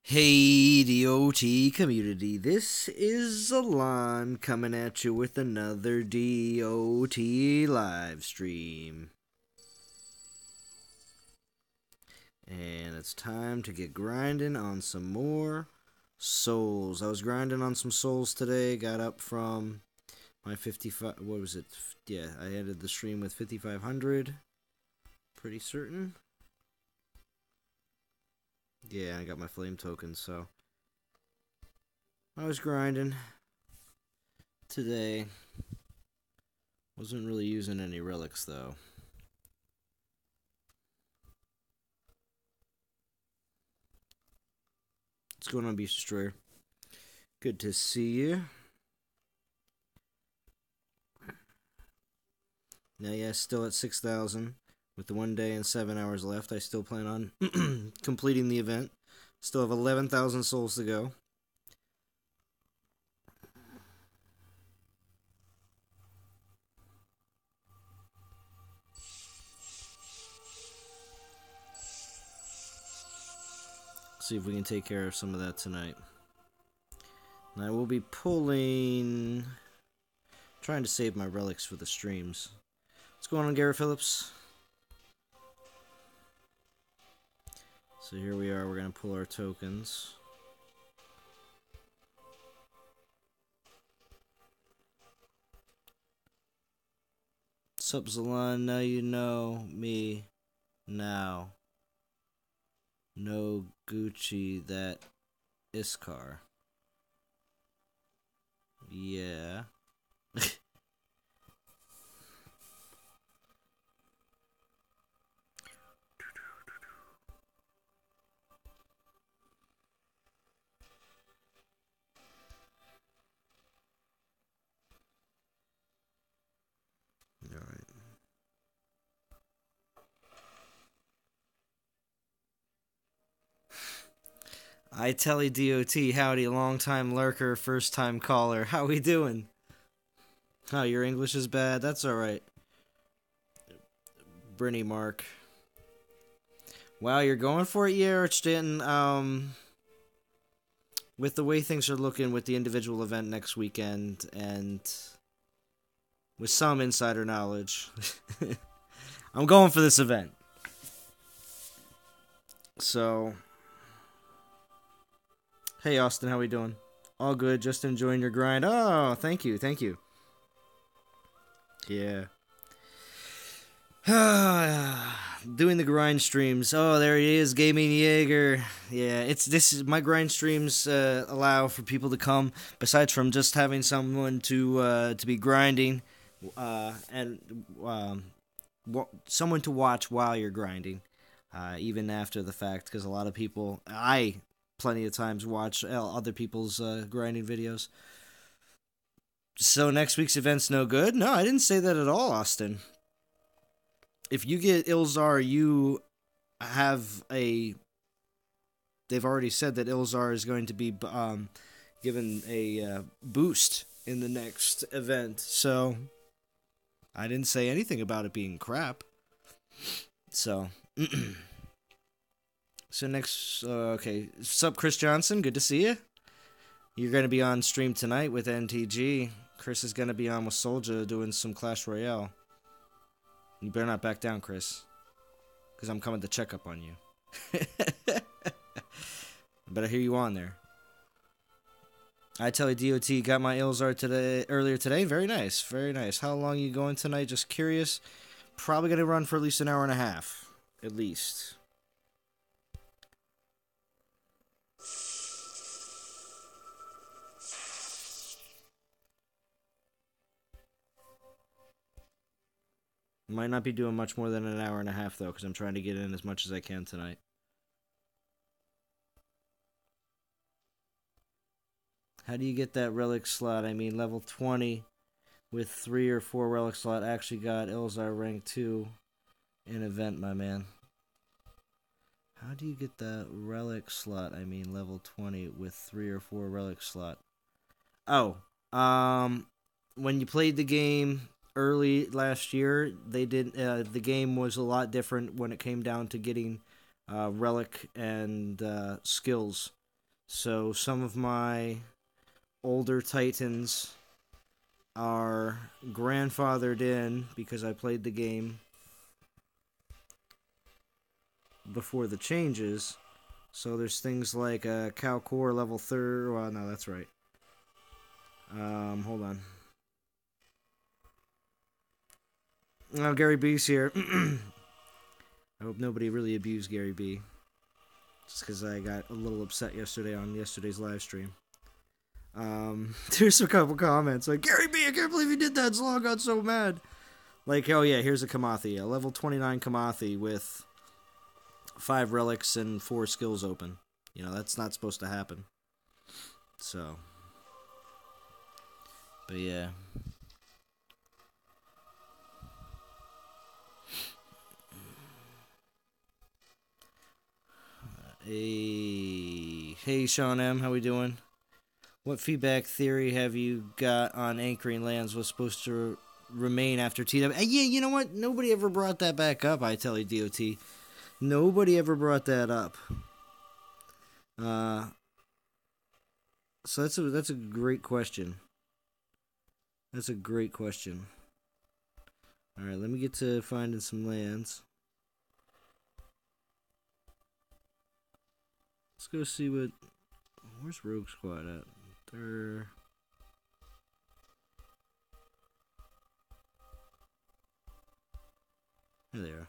Hey, DOT community, this is Alon coming at you with another DOT live stream. And it's time to get grinding on some more souls. I was grinding on some souls today, got up from my 55, what was it? Yeah, I ended the stream with 5,500, pretty certain. Yeah, I got my flame token, so I was grinding today. Wasn't really using any relics, though. What's going on, Beast Destroyer? Good to see you. Now, yeah, still at 6,000. With the 1 day and 7 hours left, I still plan on completing the event. Still have 11,000 souls to go. See if we can take care of some of that tonight. And I will be pulling... trying to save my relics for the streams. What's going on, Garrett Phillips? So here we are, we're going to pull our tokens. Sup, Zalon, now you know me now. No Gucci, that Iskar. Yeah. Alright. I telly DOT, howdy, long time lurker, first time caller. How we doing? Oh, your English is bad? That's alright. Brinny Mark. Wow, you're going for it, yeah, Stanton. With the way things are looking with the individual event next weekend, and with some insider knowledge, I'm going for this event. So, hey Austin, how we doing? All good, just enjoying your grind. Oh, thank you, thank you. Yeah. Doing the grind streams. Oh, there he is, Gaming Jaeger. Yeah, my grind streams allow for people to come, besides from just having someone to be grinding, and someone to watch while you're grinding, even after the fact, because a lot of people, I plenty of times watch other people's grinding videos. So next week's event's no good? No, I didn't say that at all, Austin. If you get Ilzar, you have a... They've already said that Ilzar is going to be given a boost in the next event, so I didn't say anything about it being crap. So, so next, okay, sup, Chris Johnson, good to see you. You're going to be on stream tonight with NTG. Chris is going to be on with Soldier doing some Clash Royale. You better not back down, Chris, because I'm coming to check up on you. Better hear you on there. I tell you, DOT got my Ilzar earlier today. Very nice, very nice. How long are you going tonight? Just curious. Probably going to run for at least an hour and a half, at least. Might not be doing much more than an hour and a half, though, because I'm trying to get in as much as I can tonight. How do you get that relic slot? I mean, level 20 with 3 or 4 relic slot actually got Ilzar rank 2 in event, my man. How do you get that relic slot? I mean, level 20 with 3 or 4 relic slot. Oh, when you played the game early last year, the game was a lot different when it came down to getting relic and skills. So some of my older Titans are grandfathered in because I played the game before the changes. So there's things like Cal Core level 3. Well, no, that's right. Hold on. Oh, Gary B's here. I hope nobody really abused Gary B. Just because I got a little upset yesterday on yesterday's live stream. There's a couple comments like, Gary B, I can't believe you did that. Zlong got so mad. Like, oh yeah, here's a Kamathi, a level 29 Kamathi with 5 relics and 4 skills open. You know, that's not supposed to happen. So, but yeah. Hey, Sean M, how we doing? What feedback theory have you got on anchoring lands was supposed to remain after TW? Yeah, you know what? Nobody ever brought that back up, I tell you, DOT. Nobody ever brought that up. So that's a great question. That's a great question. Alright, let me get to finding some lands. Let's go see what... Where's Rogue Squad at? They're... There they are.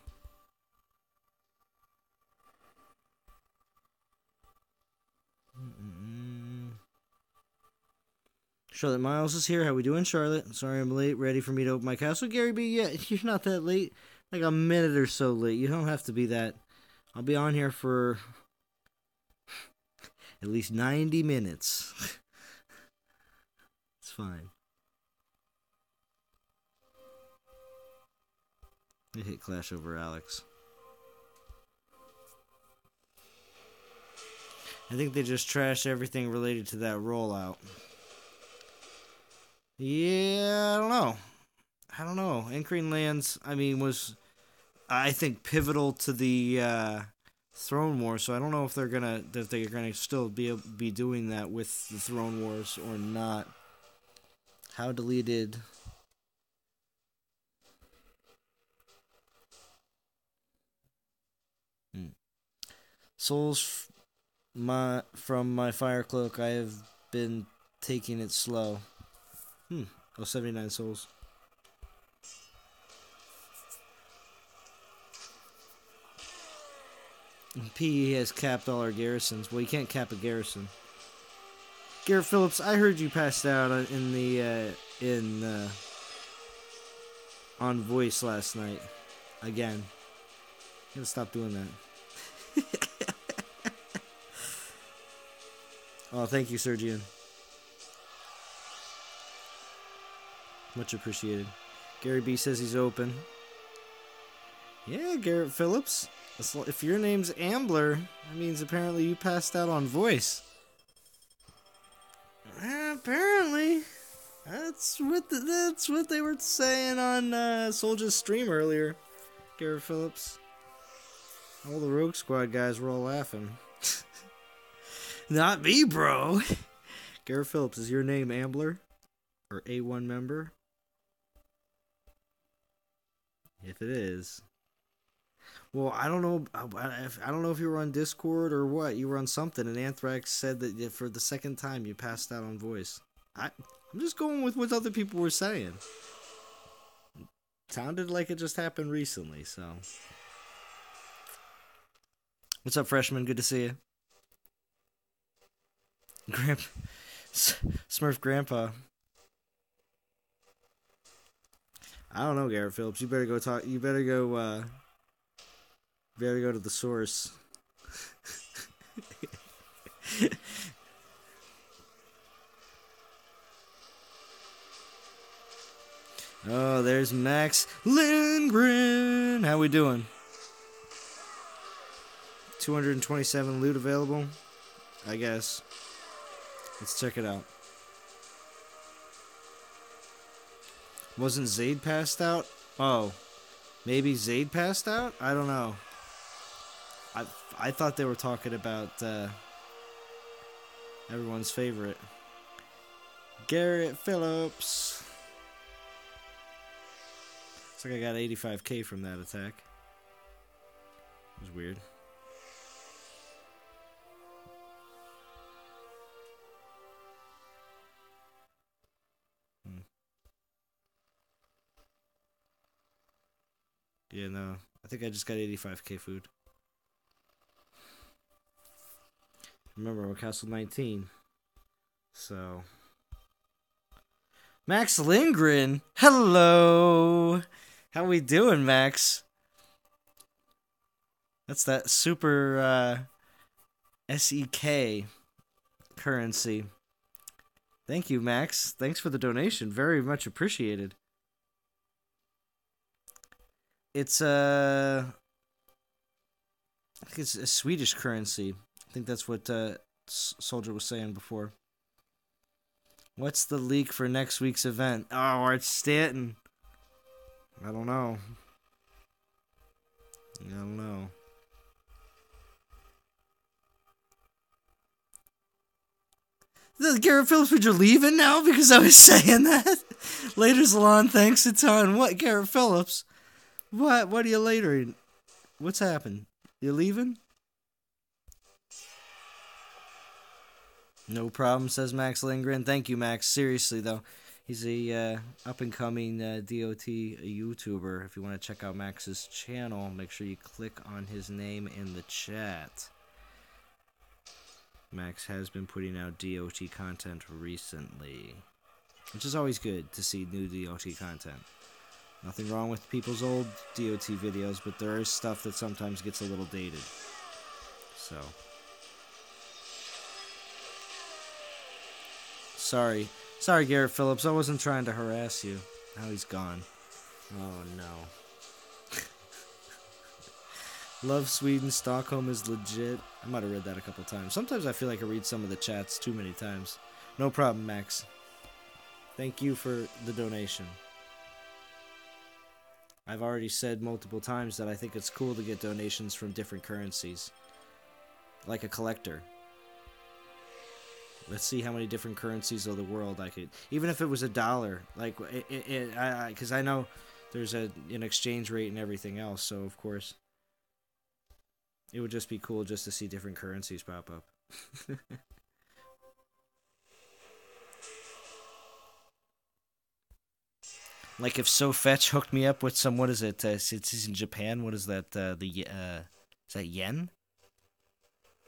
Charlotte Miles is here. How we doing, Charlotte? Sorry I'm late. Ready for me to open my castle? Gary B, yeah, you're not that late. Like a minute or so late. You don't have to be that. I'll be on here for at least 90 minutes. It's fine. I hit Clash over Alex. I think they just trashed everything related to that rollout. Yeah, I don't know. Anchoring Lands, I mean, was, I think, pivotal to the Throne War. So I don't know if they're gonna still be doing that with the Throne Wars or not. How deleted? Souls from my fire cloak. I have been taking it slow. Oh, 79 souls. PE has capped all our garrisons. Well, you can't cap a garrison. Garrett Phillips, I heard you passed out on voice last night. Again. You gotta stop doing that. Oh, thank you, Sergian. Much appreciated. Gary B says he's open. Yeah, Garrett Phillips. If your name's Ambler, that means apparently you passed out on voice. Apparently. That's what they were saying on Soldier's stream earlier. Garrett Phillips. All the Rogue Squad guys were all laughing. Not me, bro. Garrett Phillips, is your name Ambler? Or A1 member? If it is. Well, I don't know. I don't know if you were on Discord or what. You were on something, and Anthrax said that for the second time you passed out on voice. I'm just going with what other people were saying. It sounded like it just happened recently, so. What's up, freshman? Good to see you. Smurf Grandpa. I don't know, Garrett Phillips. You better go talk. You better go to the source. Oh, there's Max Lindgren. How we doing? 227 loot available, I guess. Let's check it out. Wasn't Zaid passed out? Oh, maybe Zaid passed out? I don't know. I thought they were talking about Everyone's favorite. Garrett Phillips. Looks like I got 85k from that attack. It was weird. Yeah, no. I think I just got 85k food. Remember, we're Castle 19. So. Max Lindgren! Hello! How we doing, Max? That's that super SEK currency. Thank you, Max. Thanks for the donation. Very much appreciated. It's I think it's a Swedish currency. I think that's what Soldier was saying before. What's the leak for next week's event? Oh, Art Stanton. I don't know. Garrett Phillips, you're leaving now because I was saying that? Later, Salon, thanks a ton. What, Garrett Phillips? What are you later? What's happened? You leaving? No problem, says Max Lindgren. Thank you, Max. Seriously, though. He's a up-and-coming DOT YouTuber. If you want to check out Max's channel, make sure you click on his name in the chat. Max has been putting out DOT content recently, which is always good to see new DOT content. Nothing wrong with people's old DOT videos, but there is stuff that sometimes gets a little dated. So. Sorry, Garrett Phillips. I wasn't trying to harass you. Now he's gone. Oh, no. Love Sweden. Stockholm is legit. I might have read that a couple times. Sometimes I feel like I read some of the chats too many times. No problem, Max. Thank you for the donation. I've already said multiple times that I think it's cool to get donations from different currencies. Like a collector. Let's see how many different currencies of the world I could... Even if it was $1. Like, because I know there's an exchange rate and everything else, so of course... It would just be cool just to see different currencies pop up. Like if SoFetch hooked me up with some, what is it? It's in Japan. What is that? Is that yen?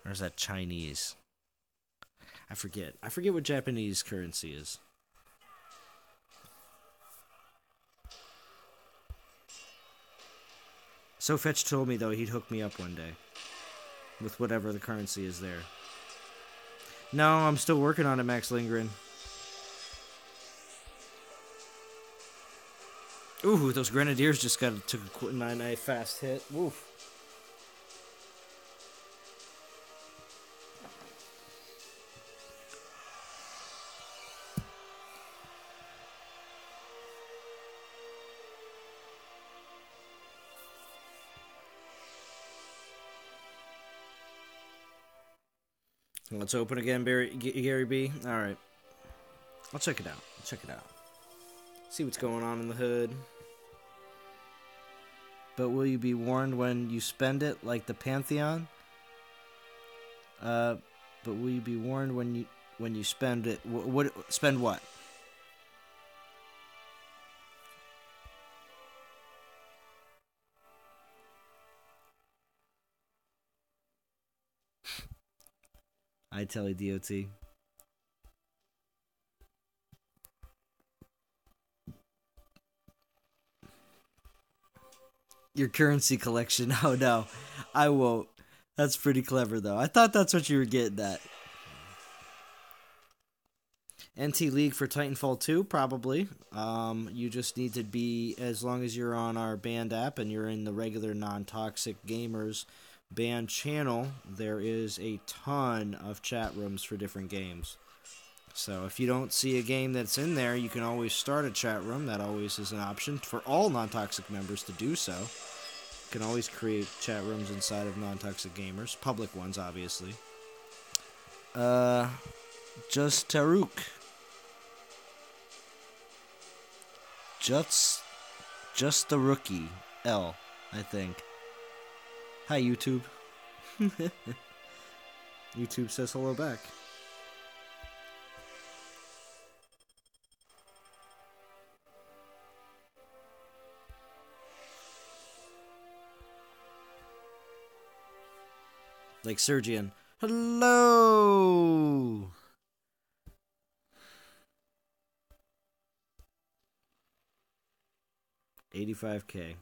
Or is that Chinese? I forget. I forget what Japanese currency is. SoFetch told me, though, he'd hook me up one day. With whatever the currency is there. No, I'm still working on it, Max Lindgren. Ooh, those Grenadiers just took a 9-9 fast hit. Woof. Let's open again, Gary B. Alright. I'll check it out. See what's going on in the hood. But will you be warned when you spend it, like the Pantheon? But will you be warned when you spend it? Spend what? I tell you, DOT. Your currency collection. Oh no, I won't. That's pretty clever though. I thought that's what you were getting at. NT League for Titanfall 2, probably. You just need to be, as long as you're on our band app and you're in the regular non-toxic gamers band channel, there is a ton of chat rooms for different games. So if you don't see a game that's in there, you can always start a chat room. That always is an option for all non-toxic members to do so. You can always create chat rooms inside of non-toxic gamers, public ones obviously. Just Taruk. Just the rookie. L, I think. Hi, YouTube. YouTube says hello back. Like Sergian. Hello! $85K.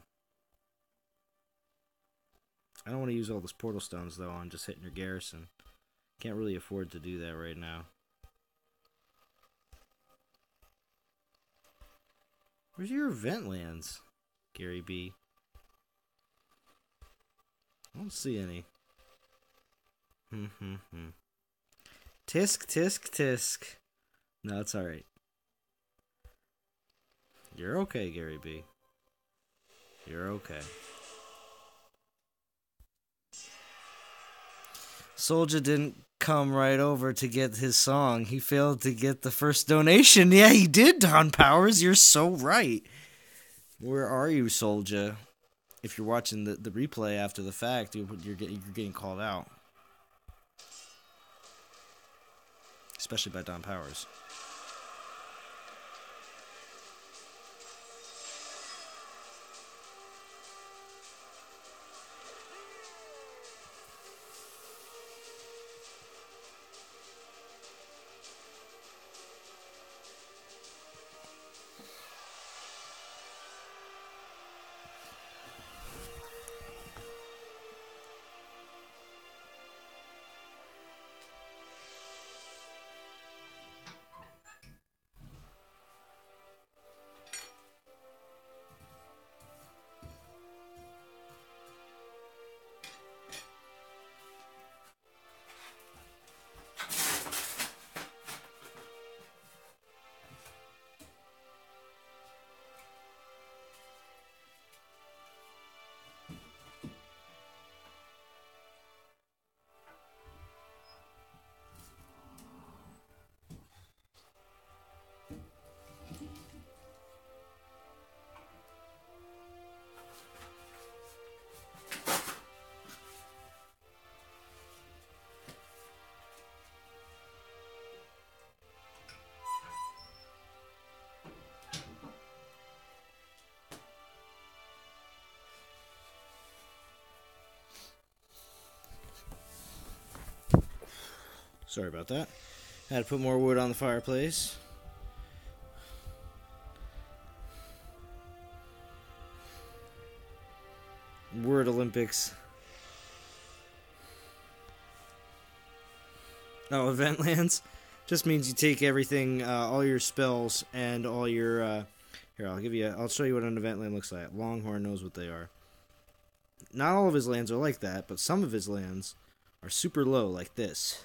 I don't want to use all those portal stones, though, on just hitting your garrison. Can't really afford to do that right now. Where's your event lands, Gary B? I don't see any. Tisk, tisk, tisk. No, it's alright. You're okay, Gary B. You're okay. Soldier didn't come right over to get his song. He failed to get the first donation. Yeah, he did, Don Powers. You're so right. Where are you, Soldier? If you're watching the replay after the fact, you're getting called out. Especially by Don Powers. Sorry about that. Had to put more wood on the fireplace. Word Olympics. Oh, event lands? Just means you take everything, all your spells and all your, here, I'll show you what an event land looks like. Longhorn knows what they are. Not all of his lands are like that, but some of his lands are super low, like this.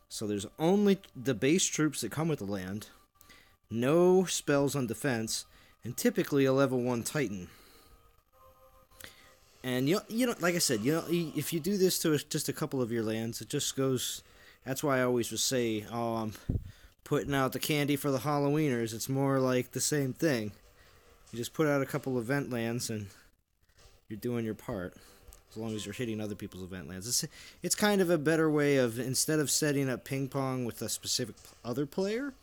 So there's only the base troops that come with the land, no spells on defense, and typically a level 1 Titan. And you know, like I said, if you do this to just a couple of your lands, it just goes. That's why I always would say, "Oh, I'm putting out the candy for the Halloweeners." It's more like the same thing. You just put out a couple event lands, and you're doing your part. As long as you're hitting other people's event lands, it's kind of a better way of, instead of setting up ping pong with a specific other player,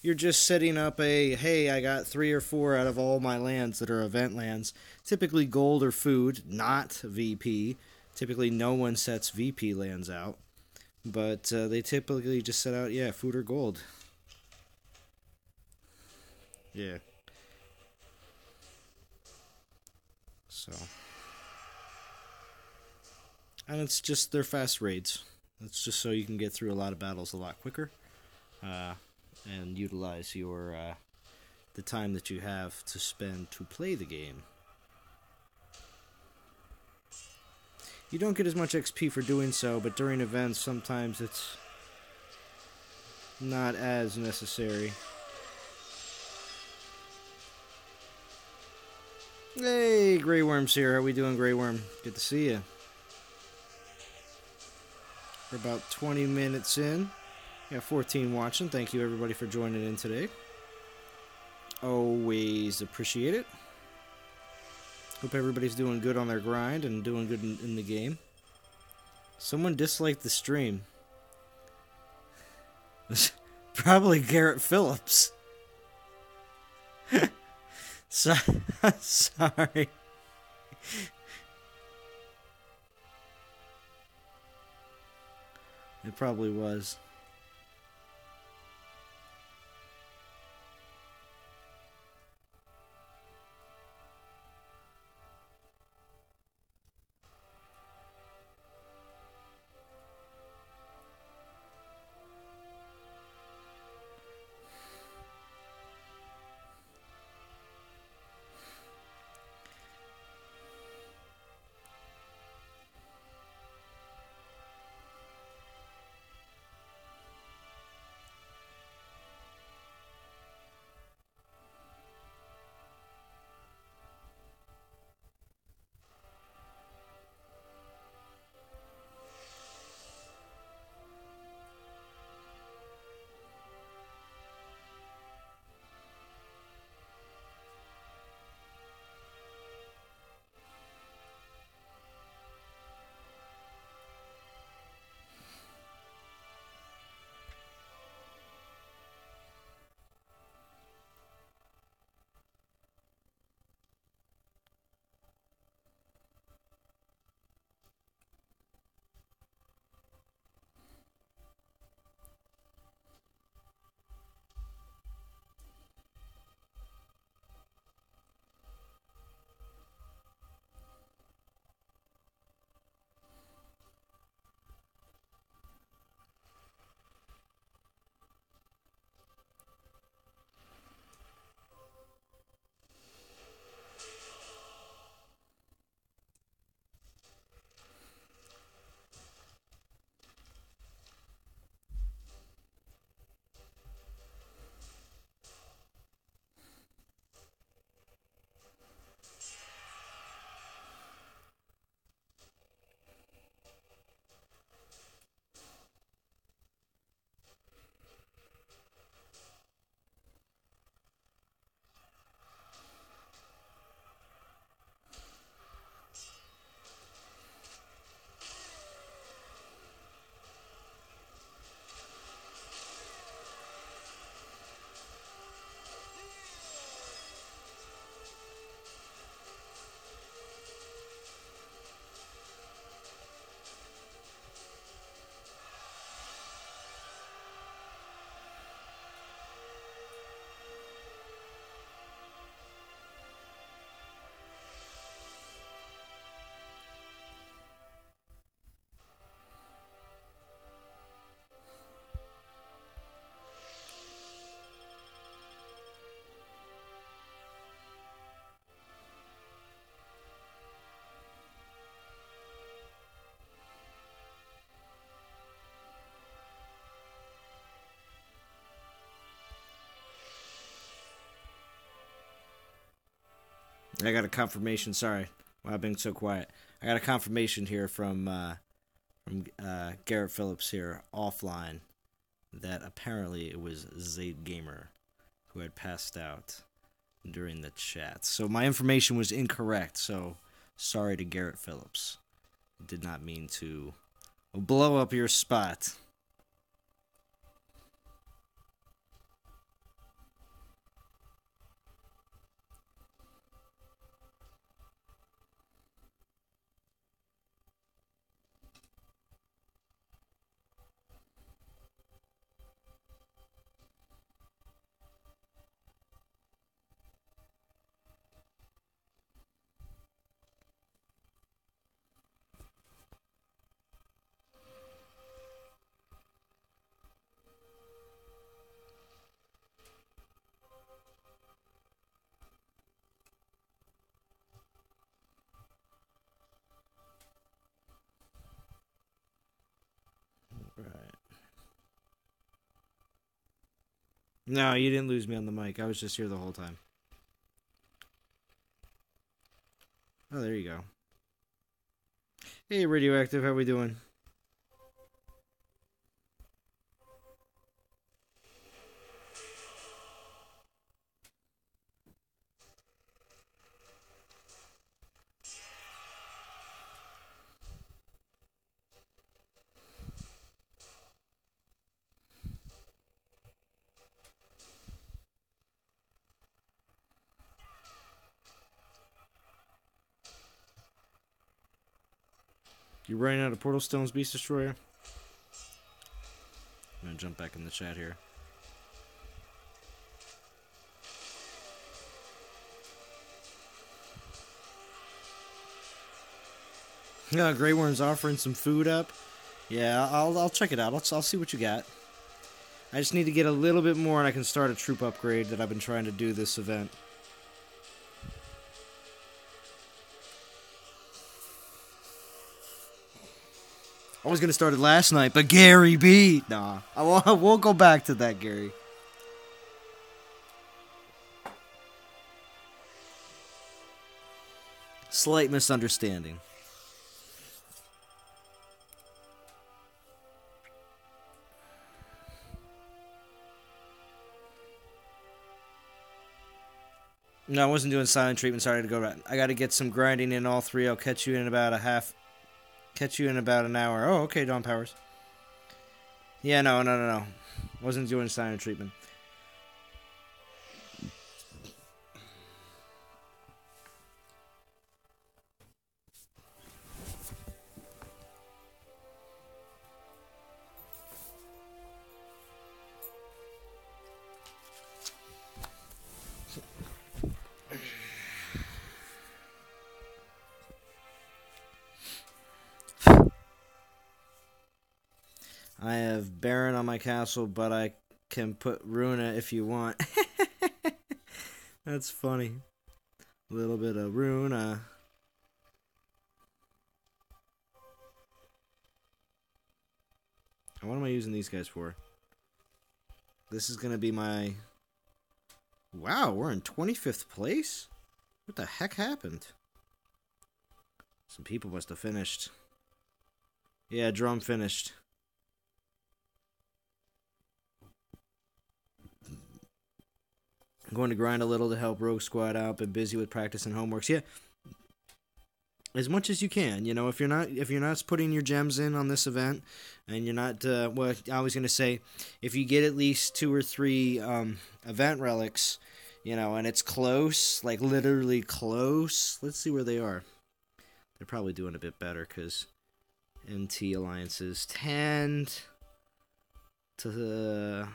you're just setting up hey, I got 3 or 4 out of all my lands that are event lands. Typically gold or food, not VP. Typically no one sets VP lands out. But they typically just set out, food or gold. Yeah. So. And it's just, they're fast raids. That's just so you can get through a lot of battles a lot quicker. And utilize your the time that you have to spend to play the game. You don't get as much XP for doing so, but during events sometimes it's not as necessary. Hey, Grey Worm's here. How we doing, Grey Worm? Good to see you. We're about 20 minutes in. Yeah, 14 watching. Thank you everybody for joining in today. Always appreciate it. Hope everybody's doing good on their grind and doing good in the game. Someone disliked the stream. Probably Garrett Phillips. Sorry. It probably was. I got a confirmation. Sorry, why I'm being so quiet. I got a confirmation here from Garrett Phillips here offline that apparently it was Zayd Gamer who had passed out during the chat. So my information was incorrect. So sorry to Garrett Phillips. Did not mean to blow up your spot. Right. No, you didn't lose me on the mic. I was just here the whole time. Oh, there you go. Hey, Radioactive, how we doing? You running out of Portal Stones, Beast Destroyer? I'm gonna jump back in the chat here. Yeah, Grey Worm's offering some food up. Yeah, I'll check it out. I'll see what you got. I just need to get a little bit more and I can start a troop upgrade that I've been trying to do this event. I was going to start it last night, but Gary B. Nah, I won't go back to that, Gary. Slight misunderstanding. No, I wasn't doing silent treatment. Sorry to go back. I got to get some grinding in all three. I'll catch you in about an hour. Oh, okay, Dawn Powers. Yeah, no. Wasn't doing silent treatment. I have Baron on my castle, but I can put Runa if you want. That's funny. A little bit of Runa. What am I using these guys for? This is going to be my... Wow, we're in 25th place? What the heck happened? Some people must have finished. Yeah, Drum finished. I'm going to grind a little to help Rogue Squad out. Been busy with practice and homeworks. Yeah, as much as you can. You know, if you're not putting your gems in on this event, and you're not, well, I was gonna say, if you get at least 2 or 3 event relics, you know, and it's close, like literally close. Let's see where they are. They're probably doing a bit better because NT alliances tend to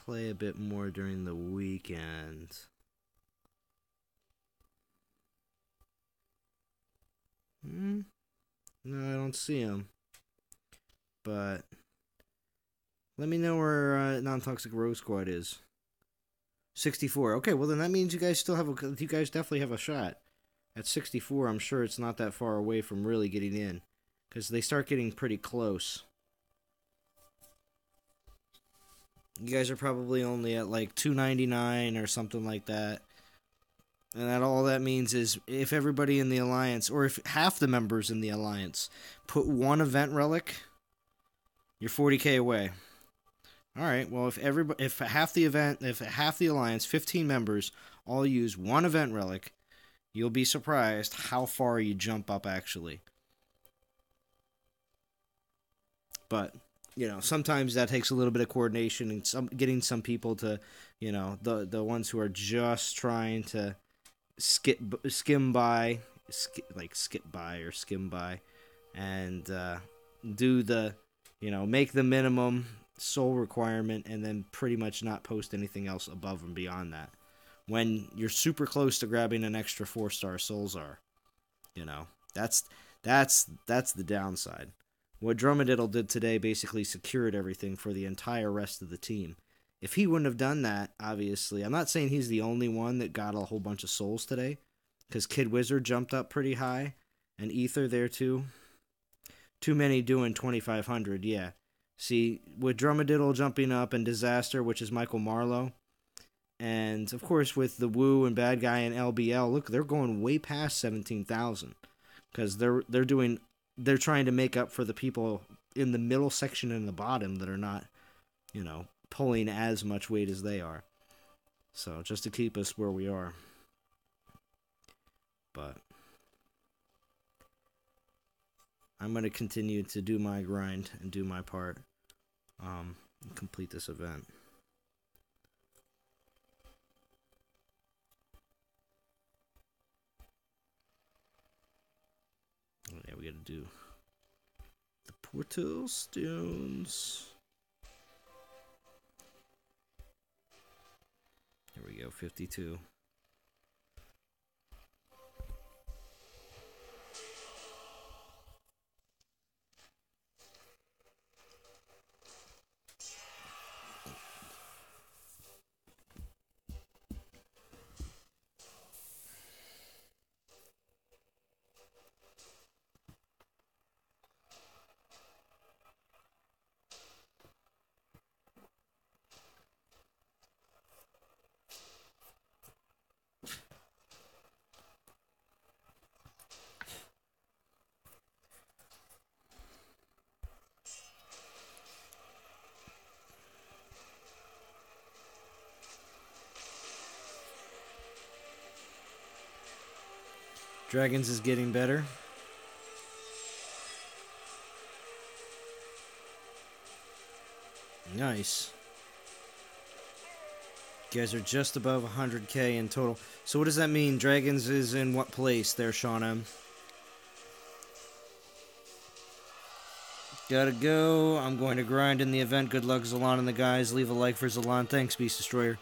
play a bit more during the weekend. No, I don't see them. But let me know where Non-Toxic Rogue Squad is. 64. Okay, well then that means you guys still have you guys definitely have a shot. At 64, I'm sure it's not that far away from really getting in, because they start getting pretty close. You guys are probably only at like 299 or something like that. And that all that means is if everybody in the Alliance, or if half the members in the Alliance, put 1 event relic, you're 40k away. Alright, well if half the Alliance, 15 members, all use 1 event relic, you'll be surprised how far you jump up actually. But you know, sometimes that takes a little bit of coordination and getting some people to, you know, the ones who are just trying to skim by, and do the, you know, make the minimum soul requirement and then pretty much not post anything else above and beyond that. When you're super close to grabbing an extra 4-star souls are, you know, that's the downside. What Dromediddle did today basically secured everything for the entire rest of the team. If he wouldn't have done that, obviously, I'm not saying he's the only one that got a whole bunch of souls today, because Kid Wizard jumped up pretty high, and Ether there too. Too many doing 2,500, yeah. See, with Dromediddle jumping up and Disaster, which is Michael Marlowe, and of course with the Woo and Bad Guy and LBL, look, they're going way past 17,000, because they're trying to make up for the people in the middle section and the bottom that are not, you know, pulling as much weight as they are. So, just to keep us where we are. But I'm going to continue to do my grind and do my part. Complete this event. Yeah, we gotta do the Portal Stones. Here we go, 52. Dragons is getting better. Nice. You guys are just above 100k in total. So what does that mean? Dragons is in what place there, Sean M? Gotta go. I'm going to grind in the event. Good luck, Zalon and the guys. Leave a like for Zalon. Thanks, Beast Destroyer.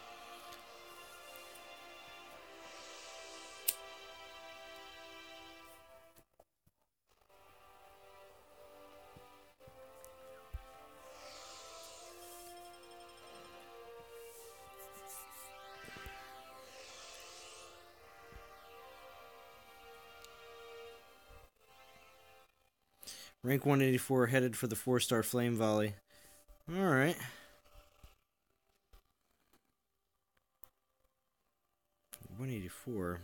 Rank 184, headed for the 4-star Flame Volley. Alright. 184.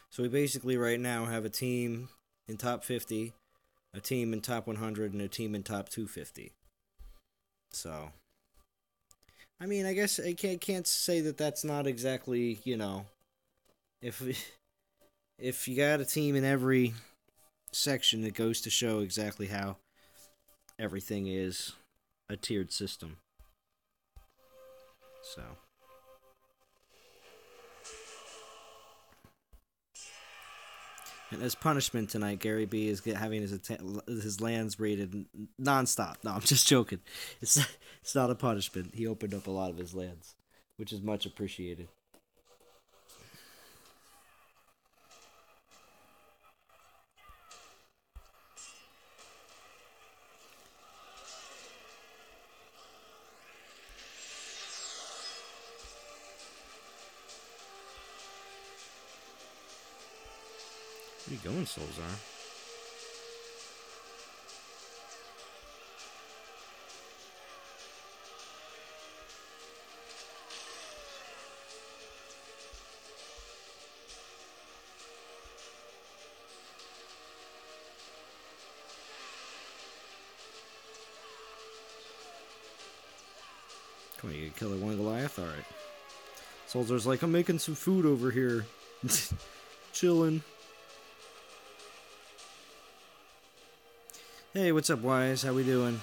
So we basically right now have a team in top 50, a team in top 100, and a team in top 250. So, I mean, I guess I can't say that that's not exactly, you know, if you got a team in every section, it goes to show exactly how everything is a tiered system. So. And as punishment tonight, Gary B is having his lands raided nonstop. No, I'm just joking. It's not a punishment. He opened up a lot of his lands, which is much appreciated. Where you going, Solzar? Come on, you gonna kill one Goliath? Alright. Solzar's like, I'm making some food over here. Chilling. Hey, what's up, Wise? How we doing?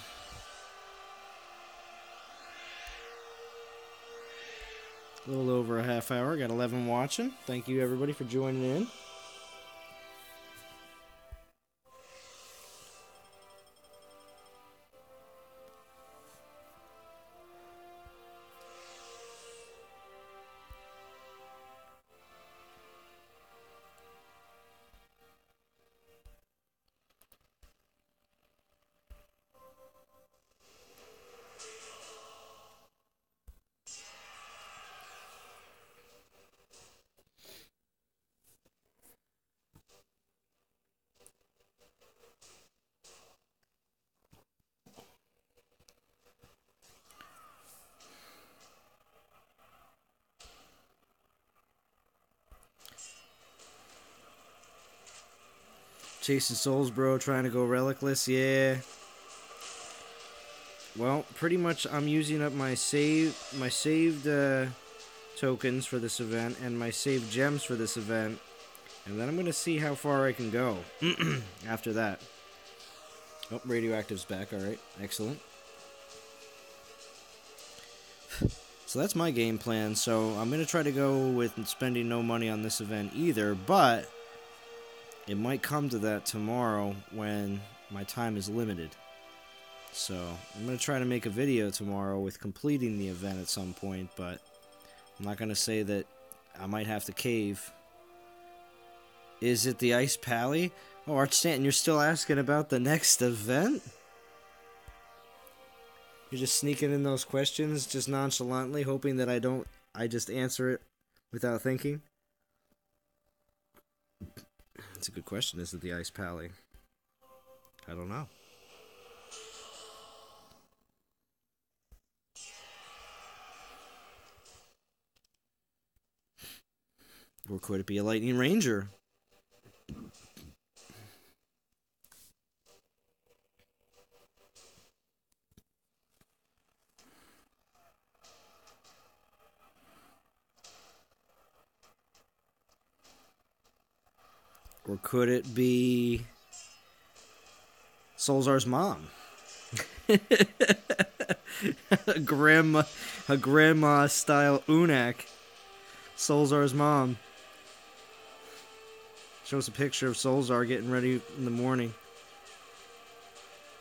A little over a half hour. Got 11 watching. Thank you, everybody, for joining in. Chasing souls, bro. Trying to go relicless. Yeah. Well, pretty much I'm using up my saved tokens for this event and my saved gems for this event. And then I'm going to see how far I can go after that. Oh, Radioactive's back. All right, excellent. So that's my game plan. So I'm going to try to go with spending no money on this event either, but it might come to that tomorrow when my time is limited. So I'm going to try to make a video tomorrow with completing the event at some point, but I'm not going to say that I might have to cave. Is it the Ice Pally? Oh, Art Stanton, you're still asking about the next event? You're just sneaking in those questions just nonchalantly, hoping that I just answer it without thinking? That's a good question. Is it the Ice Pally? I don't know. Or could it be a Lightning Ranger? Or could it be Solzar's mom? a grandma style Unak. Solzar's mom. Shows a picture of Solzar getting ready in the morning.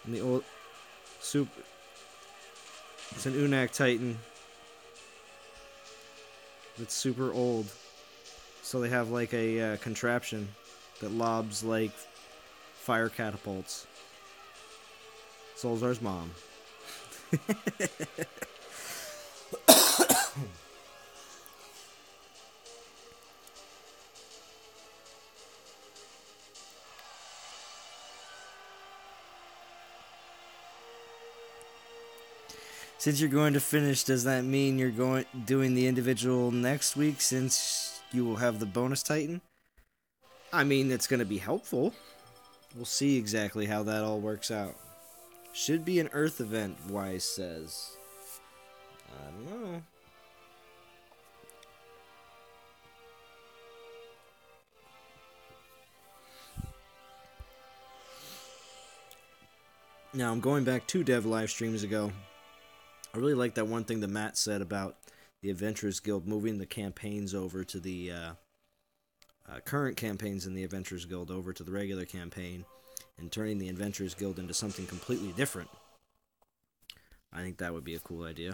And the old super. It's an Unak Titan. It's super old. So they have like a contraption that lobs like fire catapults. Solzar's mom. Since you're going to finish, does that mean you're doing the individual next week since you will have the bonus Titan? I mean, it's going to be helpful. We'll see exactly how that all works out. Should be an Earth event, Wise says. I don't know. Now, I'm going back 2 dev live streams ago. I really like that one thing that Matt said about the Adventurers Guild moving the campaigns over to the current campaigns in the Adventurers Guild over to the regular campaign and turning the Adventurers Guild into something completely different. I think that would be a cool idea.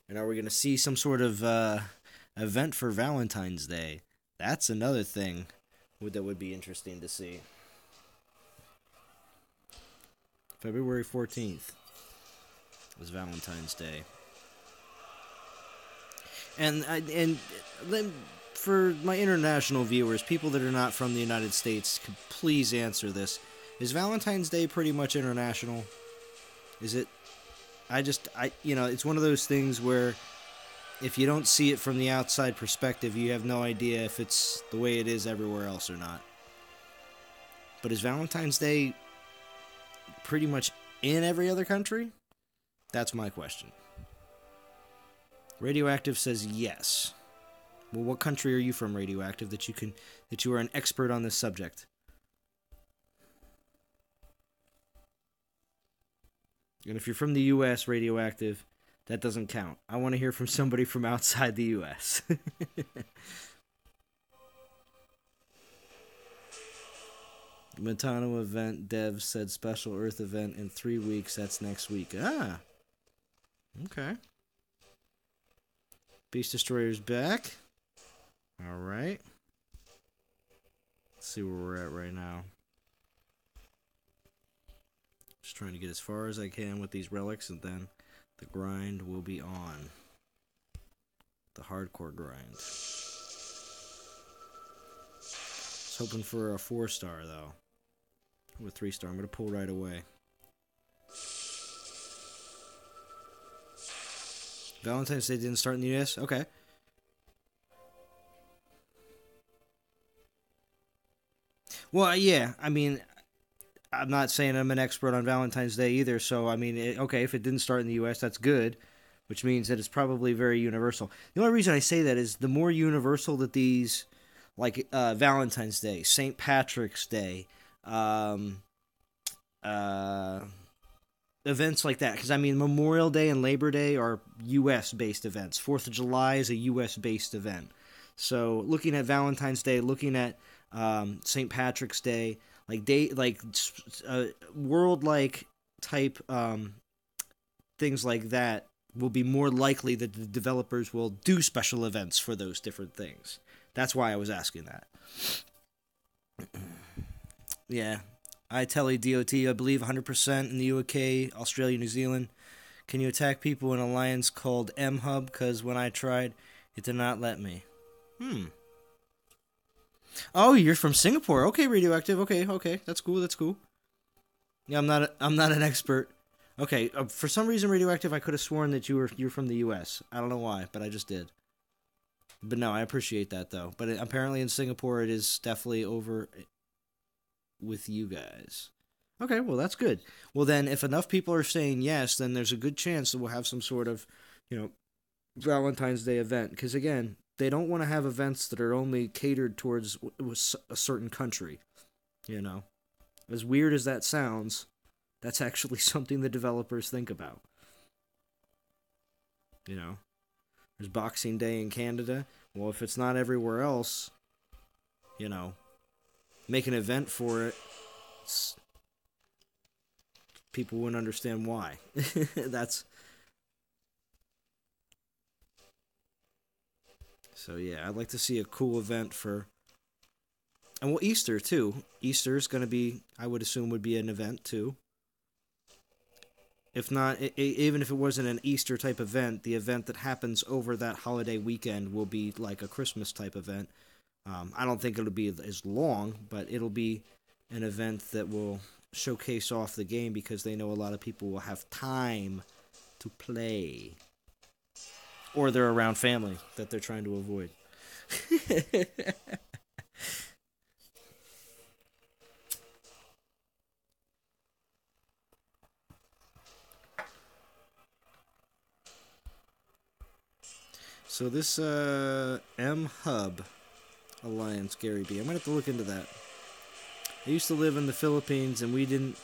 And are we going to see some sort of event for Valentine's Day? That's another thing that would be interesting to see. February 14th was Valentine's Day. And for my international viewers, people that are not from the United States, could please answer this. Is Valentine's Day pretty much international? Is it? It's one of those things where if you don't see it from the outside perspective, you have no idea if it's the way it is everywhere else or not. But is Valentine's Day pretty much in every other country? That's my question. Radioactive says yes. Well, what country are you from, Radioactive, that you are an expert on this subject? And if you're from the U.S., Radioactive, that doesn't count. I want to hear from somebody from outside the U.S. Matano event, Dev said special Earth event in 3 weeks. That's next week. Ah. Okay. Beast Destroyer's back. Alright. Let's see where we're at right now. Just trying to get as far as I can with these relics, and then the grind will be on. The hardcore grind. Just hoping for a 4-star, though. With 3-star, I'm going to pull right away. Valentine's Day didn't start in the US? Okay. Well, yeah, I mean, I'm not saying I'm an expert on Valentine's Day either, so, I mean, okay, if it didn't start in the US, that's good. which means that it's probably very universal. The only reason I say that is the more universal that these, like Valentine's Day, St. Patrick's Day, um, uh, events like that. Because, I mean, Memorial Day and Labor Day are U.S.-based events. 4th of July is a U.S.-based event. So looking at Valentine's Day, looking at St. Patrick's Day, world-like type things like that will be more likely that the developers will do special events for those different things. That's why I was asking that. Yeah. iTele DOT, I believe 100% in the UK, Australia, New Zealand. Can you attack people in an alliance called M-Hub? Because when I tried, it did not let me. Oh, you're from Singapore. Okay, Radioactive. Okay. That's cool. Yeah, I'm not an expert. Okay, for some reason, Radioactive, I could have sworn that you're from the U.S. I don't know why, but I just did. But no, I appreciate that, though. But apparently in Singapore, it is definitely over with you guys. Okay, well, that's good. Well, then, if enough people are saying yes, then there's a good chance that we'll have some sort of, Valentine's Day event. Because, again, they don't want to have events that are only catered towards a certain country. As weird as that sounds, that's actually something the developers think about. There's Boxing Day in Canada. Well, if it's not everywhere else, make an event for it. People wouldn't understand why. So, yeah, I'd like to see a cool event for... And, well, Easter, too. Easter's going to be, I would assume, would be an event, too. If not, even if it wasn't an Easter-type event, the event that happens over that holiday weekend will be like a Christmas-type event. I don't think it'll be as long, but it'll be an event that will showcase off the game because they know a lot of people will have time to play. Or they're around family that they're trying to avoid. So this M-Hub Alliance, Gary B. I'm going to have to look into that. I used to live in the Philippines, and we did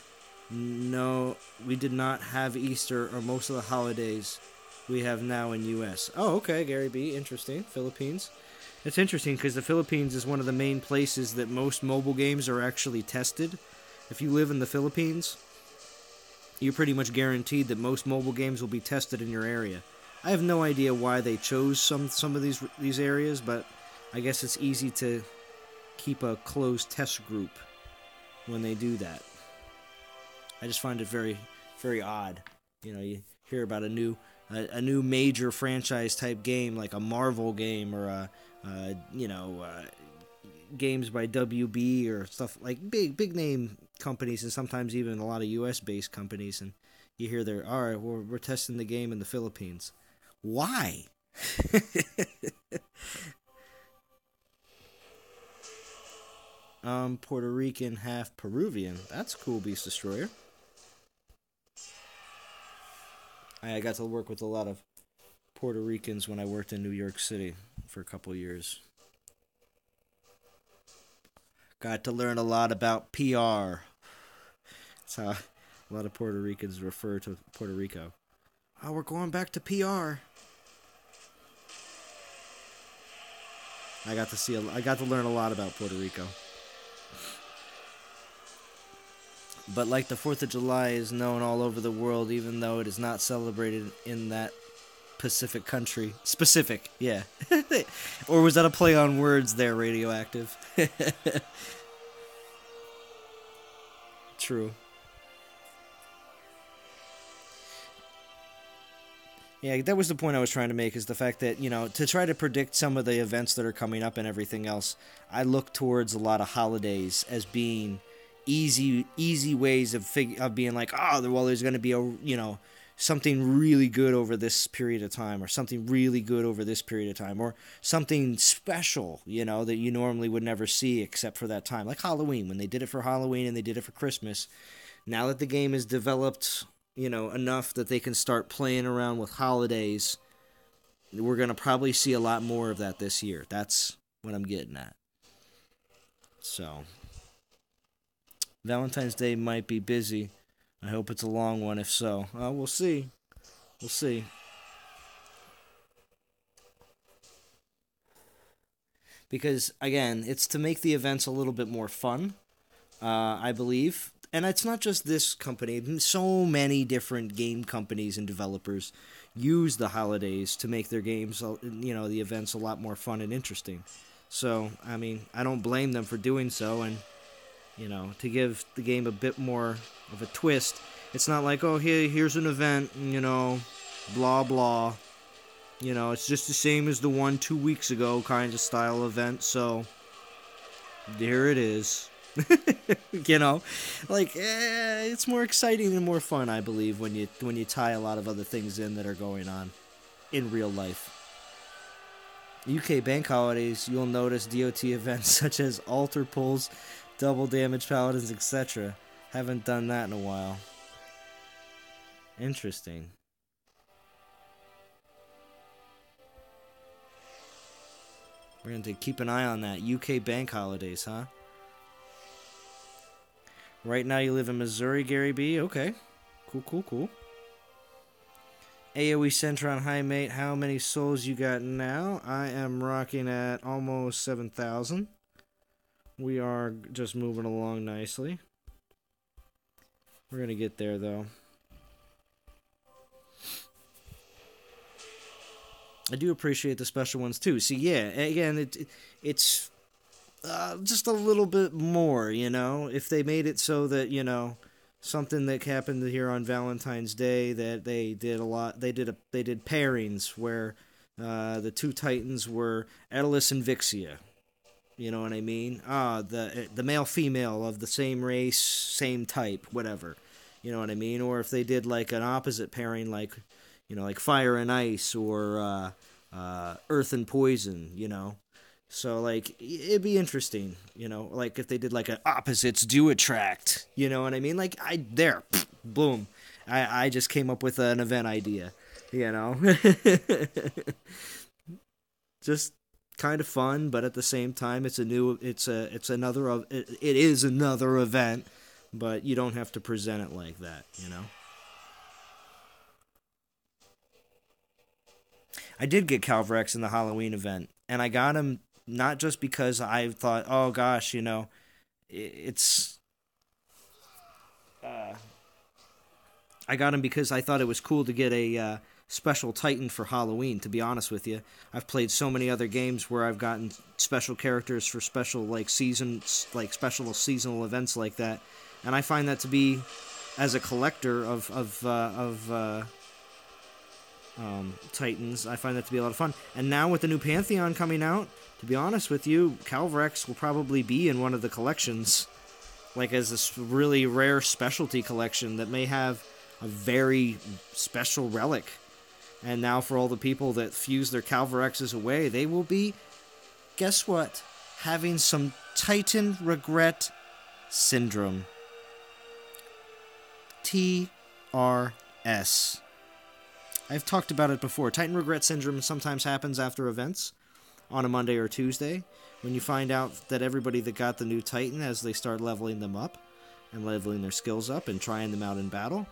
not have Easter or most of the holidays we have now in U.S. Oh, okay, Gary B. Interesting. Philippines. It's interesting because the Philippines is one of the main places that most mobile games are actually tested. If you live in the Philippines, you're pretty much guaranteed that most mobile games will be tested in your area. I have no idea why they chose some of these areas, but I guess it's easy to keep a closed test group when they do that. I just find it very, very odd. You hear about a new major franchise type game like a Marvel game or games by WB or stuff like big name companies, and sometimes even a lot of US based companies, and you hear all right, we're testing the game in the Philippines. Why? Puerto Rican, half Peruvian. That's cool, Beast Destroyer. I got to work with a lot of Puerto Ricans when I worked in New York City for a couple years. Got to learn a lot about PR. That's how a lot of Puerto Ricans refer to Puerto Rico. Oh, we're going back to PR. I got to learn a lot about Puerto Rico. But like the 4th of July is known all over the world, even though it is not celebrated in that Pacific country. Specific, yeah. Or was that a play on words there, Radioactive? True. Yeah, that was the point I was trying to make, is the fact that, to try to predict some of the events that are coming up and everything else, I look towards a lot of holidays as being easy ways of being like, well, there's going to be something really good over this period of time, or something really good over this period of time, or something special, that you normally would never see except for that time. Like Halloween, when they did it for Halloween and they did it for Christmas. Now that the game is developed, enough that they can start playing around with holidays, we're going to probably see a lot more of that this year. That's what I'm getting at. So, Valentine's Day might be busy. I hope it's a long one. If so, we'll see. We'll see. Because, again, it's to make the events a little bit more fun, I believe. And it's not just this company. So many different game companies and developers use the holidays to make their games, the events a lot more fun and interesting. So, I mean, I don't blame them for doing so. And, to give the game a bit more of a twist, it's not like, oh, here's an event, blah, blah. It's just the same as the one 2 weeks ago kind of style event. So, there it is. It's more exciting and more fun, I believe, when you tie a lot of other things in that are going on in real life. UK bank holidays, you'll notice DOT events such as altar pulls, double damage paladins, etc. Haven't done that in a while. Interesting. We're going to keep an eye on that. UK bank holidays, huh? Right now you live in Missouri, Gary B. Okay. Cool. AoE Centron High Mate, how many souls you got now? I am rocking at almost 7,000. We are just moving along nicely. We're going to get there, though. I do appreciate the special ones, too. See, yeah, again, it's just a little bit more, if they made it so that, something that happened here on Valentine's Day, that they did a lot, they did pairings where the two Titans were Edelus and Vixia. You know what I mean? The male female of the same race, same type, whatever. You know what I mean? Or if they did like an opposite pairing, like like fire and ice, or earth and poison, So, it'd be interesting, like if they did like an opposites do attract, you know what I mean? Boom. I just came up with an event idea, Just kind of fun, but at the same time, it is another event, but you don't have to present it like that, I did get Calvrex in the Halloween event, and I got him not just because I thought, oh gosh, it's. I got him because I thought it was cool to get a special Titan for Halloween. To be honest with you, I've played so many other games where I've gotten special characters for special special seasonal events like that, and I find that to be, as a collector of Titans, I find that to be a lot of fun. And now with the new Pantheon coming out, to be honest with you, Calvrex will probably be in one of the collections, as this really rare specialty collection that may have a very special relic. And now for all the people that fuse their Calvrexes away, they will be, guess what? Having some Titan Regret Syndrome. TRS. I've talked about it before. Titan Regret Syndrome sometimes happens after events on a Monday or Tuesday, when you find out that everybody that got the new Titan, as they start leveling them up and leveling their skills up and trying them out in battle,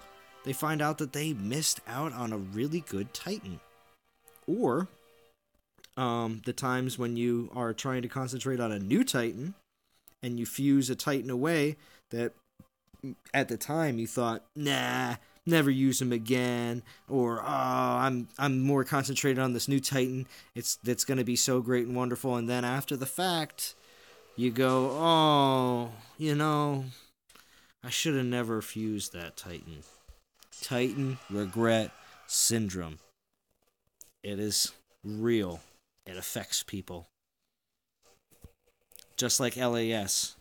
they find out that they missed out on a really good Titan. Or the times when you are trying to concentrate on a new Titan and you fuse a Titan away that at the time you thought, nah, never use him again, or I'm more concentrated on this new Titan. That's going to be so great and wonderful, and then after the fact, you go, oh, I should have never fused that Titan. Titan Regret Syndrome. It is real. It affects people. Just like LAS,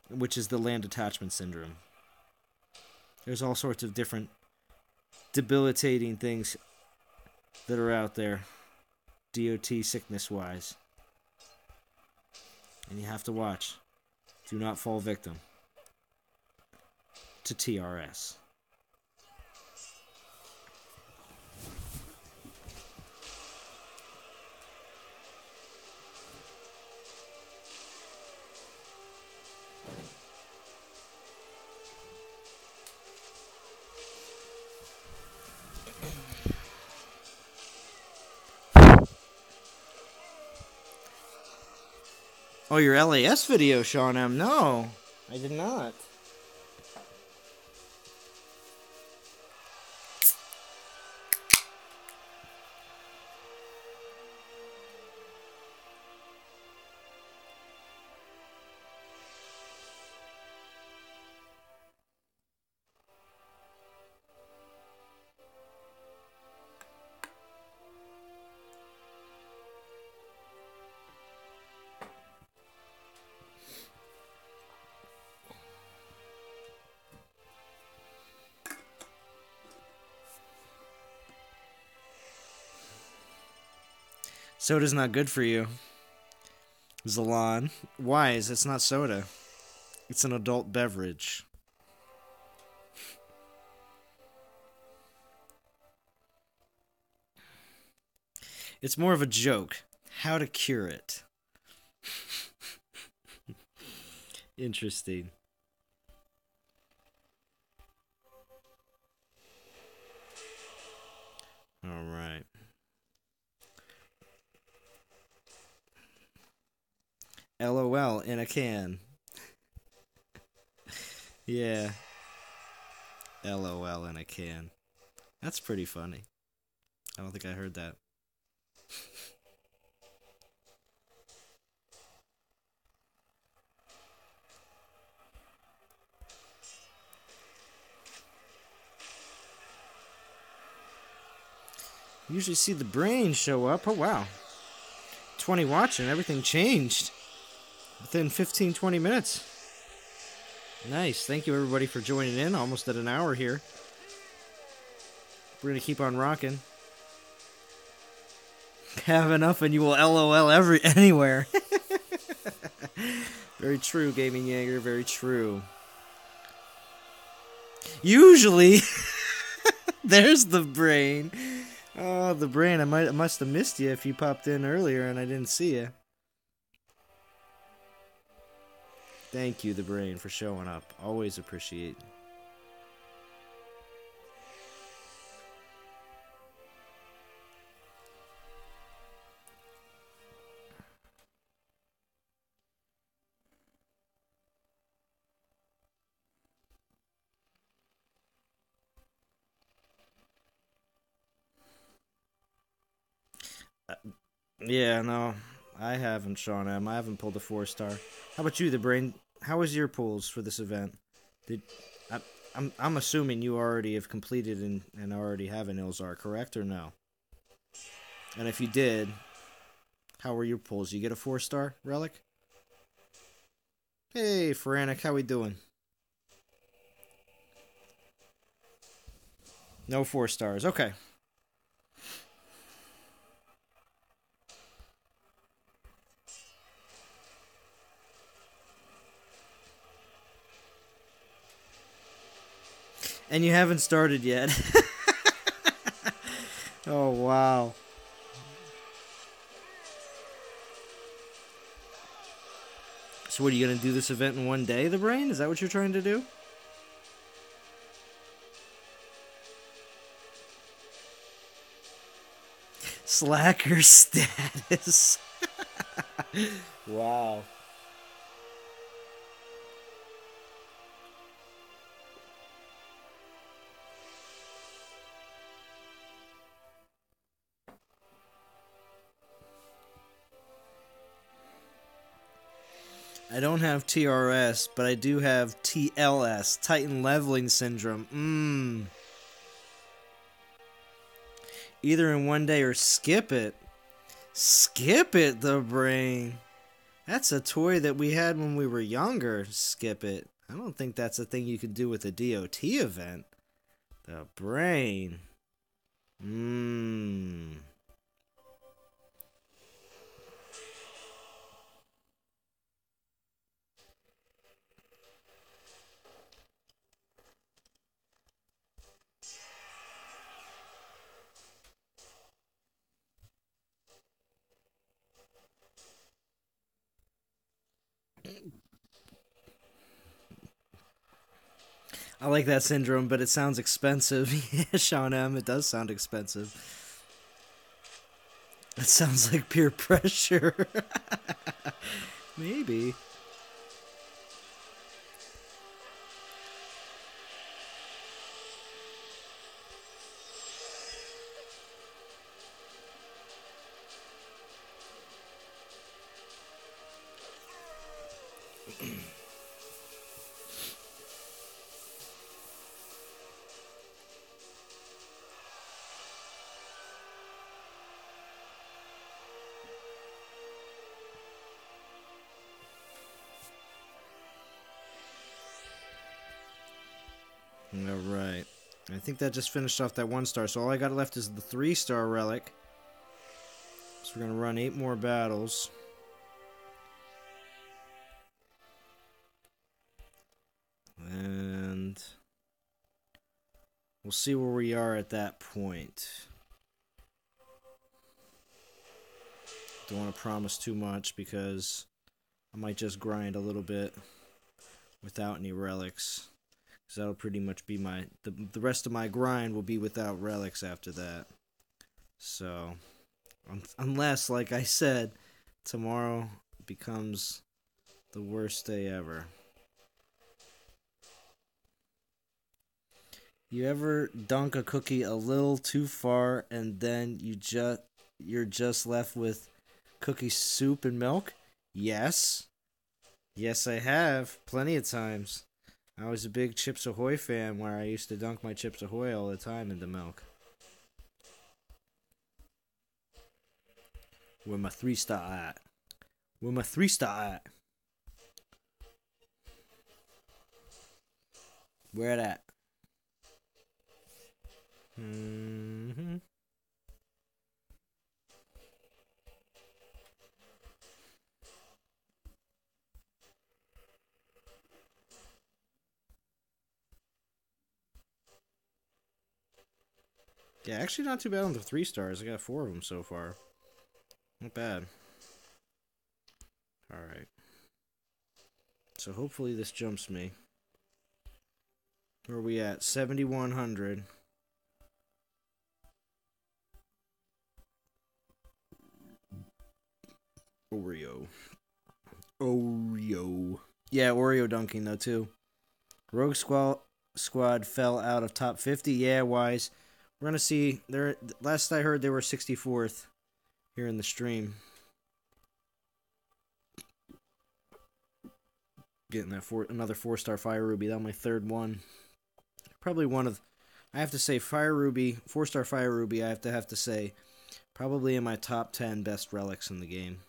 which is the Land Attachment Syndrome. There's all sorts of different debilitating things that are out there, DOT sickness-wise. And you have to watch. Do not fall victim. to TRS. Oh, your LAS video, Sean M. No, I did not. Soda's not good for you. Zalon. Why? It's not soda. It's an adult beverage. It's more of a joke. How to cure it. Interesting. All right. LOL in a can. Yeah. LOL in a can. That's pretty funny. I don't think I heard that. Usually see the brain show up. Oh, wow. 20 watching. Everything changed within 15-20 minutes. Nice. Thank you, everybody, for joining in. Almost at an hour here. We're going to keep on rocking. Have enough and you will LOL anywhere. Very true, Gaming Jaeger. Very true. Usually, there's the brain. Oh, the brain. I must have missed you if you popped in earlier and I didn't see you. Thank you, the brain, for showing up. Always appreciate. Yeah, no, I haven't, Sean M. I haven't pulled a 4-star. How about you, the brain? How was your pulls for this event? I'm assuming you already have completed and already have an Ilzar, correct or no? And if you did, how were your pulls? You get a 4-star relic? Hey, Frantic, how we doing? No 4 stars. Okay. And you haven't started yet. Oh, wow. So what, are you going to do this event in one day, the brain? Is that what you're trying to do? Slacker status. Wow. I don't have TRS, but I do have TLS, Titan Leveling Syndrome. Either in one day or skip it. Skip it, the brain. That's a toy that we had when we were younger. Skip it. I don't think that's a thing you can do with a DOT event. The brain. I like that syndrome, but it sounds expensive. Yeah, Sean M. It does sound expensive. It sounds like peer pressure. Maybe. Alright. I think that just finished off that 1-star, so all I got left is the 3-star relic. So we're gonna run 8 more battles. And we'll see where we are at that point. Don't want to promise too much because I might just grind a little bit without any relics. Because that'll pretty much be my... The rest of my grind will be without relics after that. So, unless, like I said, tomorrow becomes the worst day ever. You ever dunk a cookie a little too far and then you're just left with cookie soup and milk? Yes. Yes, I have. Plenty of times. I was a big Chips Ahoy fan where I used to dunk my Chips Ahoy all the time into milk. Where my 3-star at? Where my 3-star at? Where it at? Mm-hmm. Yeah, actually not too bad on the 3 stars. I got 4 of them so far. Not bad. Alright. So hopefully this jumps me. Where are we at? 7,100. Oreo. Yeah, Oreo dunking though too. Rogue Squad fell out of top 50. Yeah, Wise. We're gonna see. Last I heard, they were 64th here in the stream. Getting that another 4-star Fire Ruby. That was my 3rd one. Probably one of. I have to say, Fire Ruby, 4-star Fire Ruby. I have to say, probably in my top 10 best relics in the game.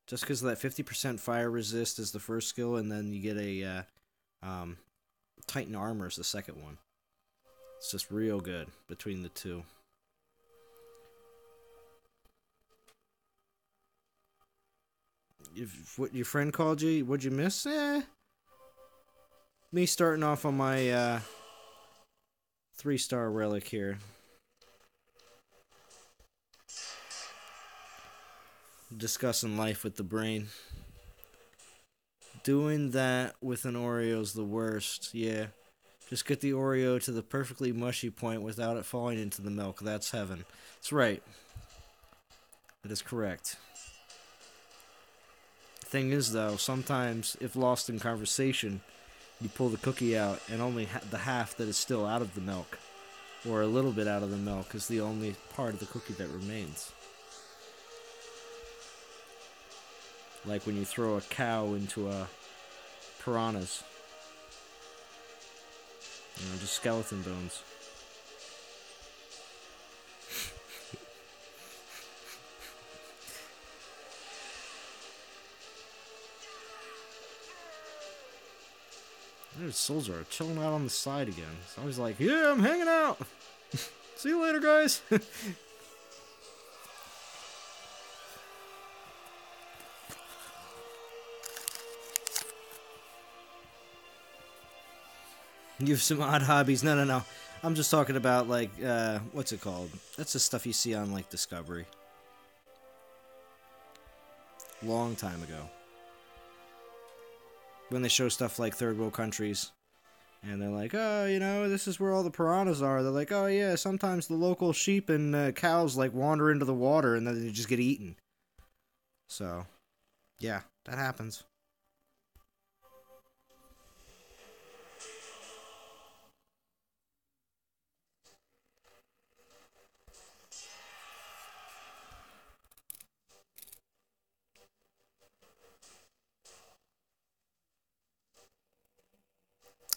Just because of that 50% fire resist is the first skill, and then you get a Titan Armor is the second one. It's just real good between the two. If what your friend called you, what'd you miss? Me starting off on my 3-star relic here. Discussing life with the brain. Doing that with an Oreo's the worst. Yeah. Just get the Oreo to the perfectly mushy point without it falling into the milk. That's heaven. That's right. That is correct. Thing is, though, sometimes, if lost in conversation, you pull the cookie out and only the half that is still out of the milk, or a little bit out of the milk, is the only part of the cookie that remains. Like when you throw a cow into a piranhas. You know, just skeleton bones. There's Soldier chilling out on the side again. So I was like, yeah, I'm hanging out. See you later, guys. You have some odd hobbies. No. I'm just talking about, like, what's it called? That's the stuff you see on, like, Discovery. Long time ago. When they show stuff like third world countries And they're like, oh, you know, this is where all the piranhas are. They're like, oh, yeah, sometimes the local sheep and cows, like, wander into the water and then they just get eaten. So, yeah, that happens.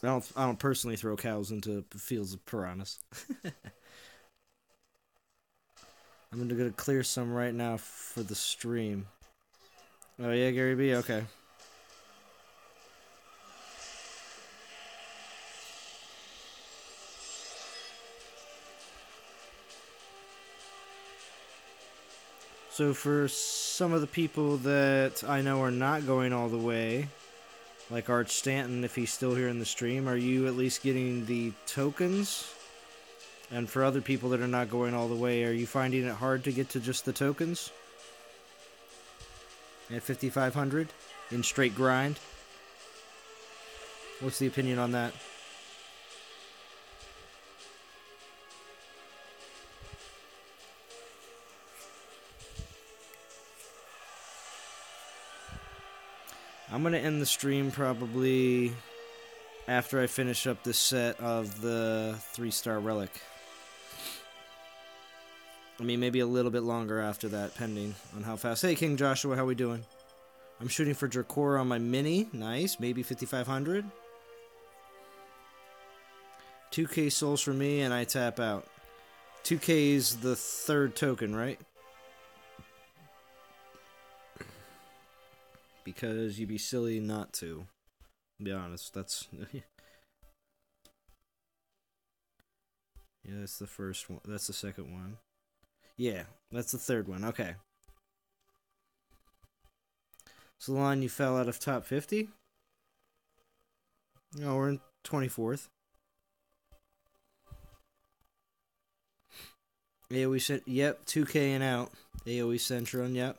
I don't personally throw cows into fields of piranhas. I'm gonna clear some right now for the stream. Oh yeah, Gary B. Okay. So for some of the people that I know are not going all the way, like Arch Stanton, if he's still here in the stream, are you at least getting the tokens? And for other people that are not going all the way, are you finding it hard to get to just the tokens? At 5,500 in straight grind? What's the opinion on that? I'm going to end the stream probably after I finish up this set of the 3-star relic. I mean, maybe a little bit longer after that, pending on how fast. Hey, King Joshua, how we doing? I'm shooting for Dracora on my mini. Nice. Maybe 5,500. 2k souls for me, and I tap out. 2k is the third token, right? Because you'd be silly not to. Be honest, that's... yeah, that's the first one. That's the second one. Yeah, that's the third one. Okay. Salon, you fell out of top 50? No, we're in 24th. AoE sent. Yep, 2k and out. AoE Centron, yep.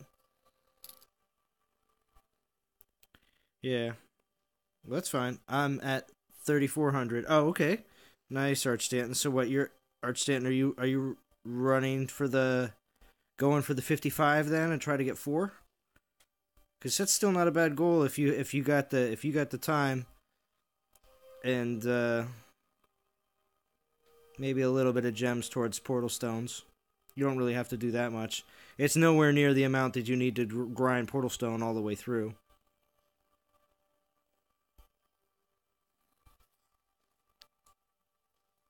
Yeah. Well, that's fine. I'm at 3,400. Oh, okay. Nice, Arch Stanton. So what, you're... Arch Stanton, are you running for the... Going for the 55 then and try to get 4? Because that's still not a bad goal if you got the time and maybe a little bit of gems towards portal stones. You don't really have to do that much. It's nowhere near the amount that you need to grind portal stone all the way through.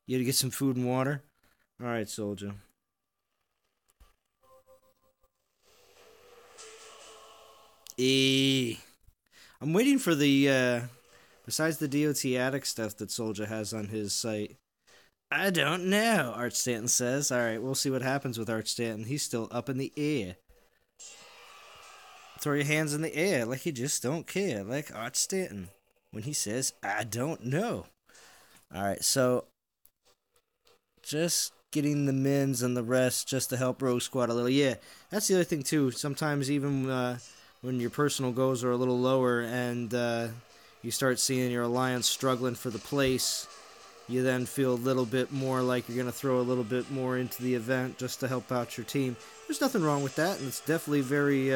You had to get some food and water. All right, soldier. I'm waiting for the, besides the DOT attic stuff that Soldier has on his site. I don't know, Arch Stanton says. Alright, we'll see what happens with Arch Stanton. He's still up in the air. Throw your hands in the air like you just don't care, like Arch Stanton. When he says, I don't know. Alright, so just getting the mins and the rest just to help Rogue Squad a little. Yeah, that's the other thing too. Sometimes even when your personal goals are a little lower and you start seeing your alliance struggling for the place, you then feel a little bit more like you're going to throw a little bit more into the event just to help out your team. There's nothing wrong with that, and it's definitely very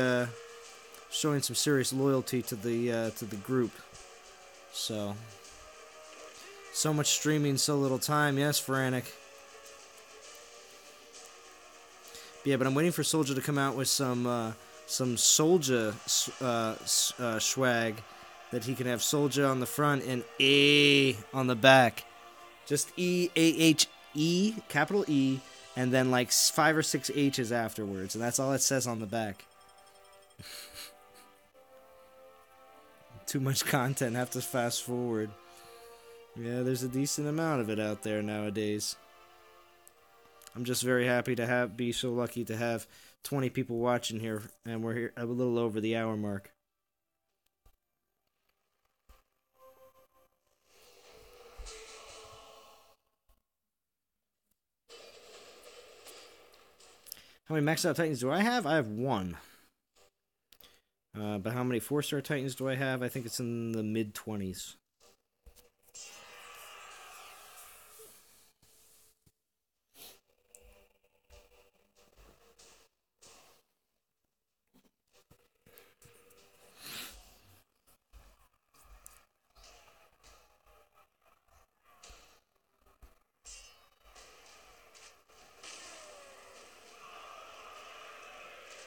showing some serious loyalty to the group. So much streaming, so little time. Yes, Frantic. Yeah, but I'm waiting for Soldier to come out with some Soldier swag that he can have Soldier on the front and A on the back. Just E-A-H-E, capital E, and then like 5 or 6 H's afterwards, and that's all it says on the back. Too much content, have to fast forward. Yeah, there's a decent amount of it out there nowadays. I'm just very happy to be so lucky to have 20 people watching here, and we're here a little over the hour mark. How many maxed out Titans do I have? I have 1. But how many 4-star Titans do I have? I think it's in the mid-20s.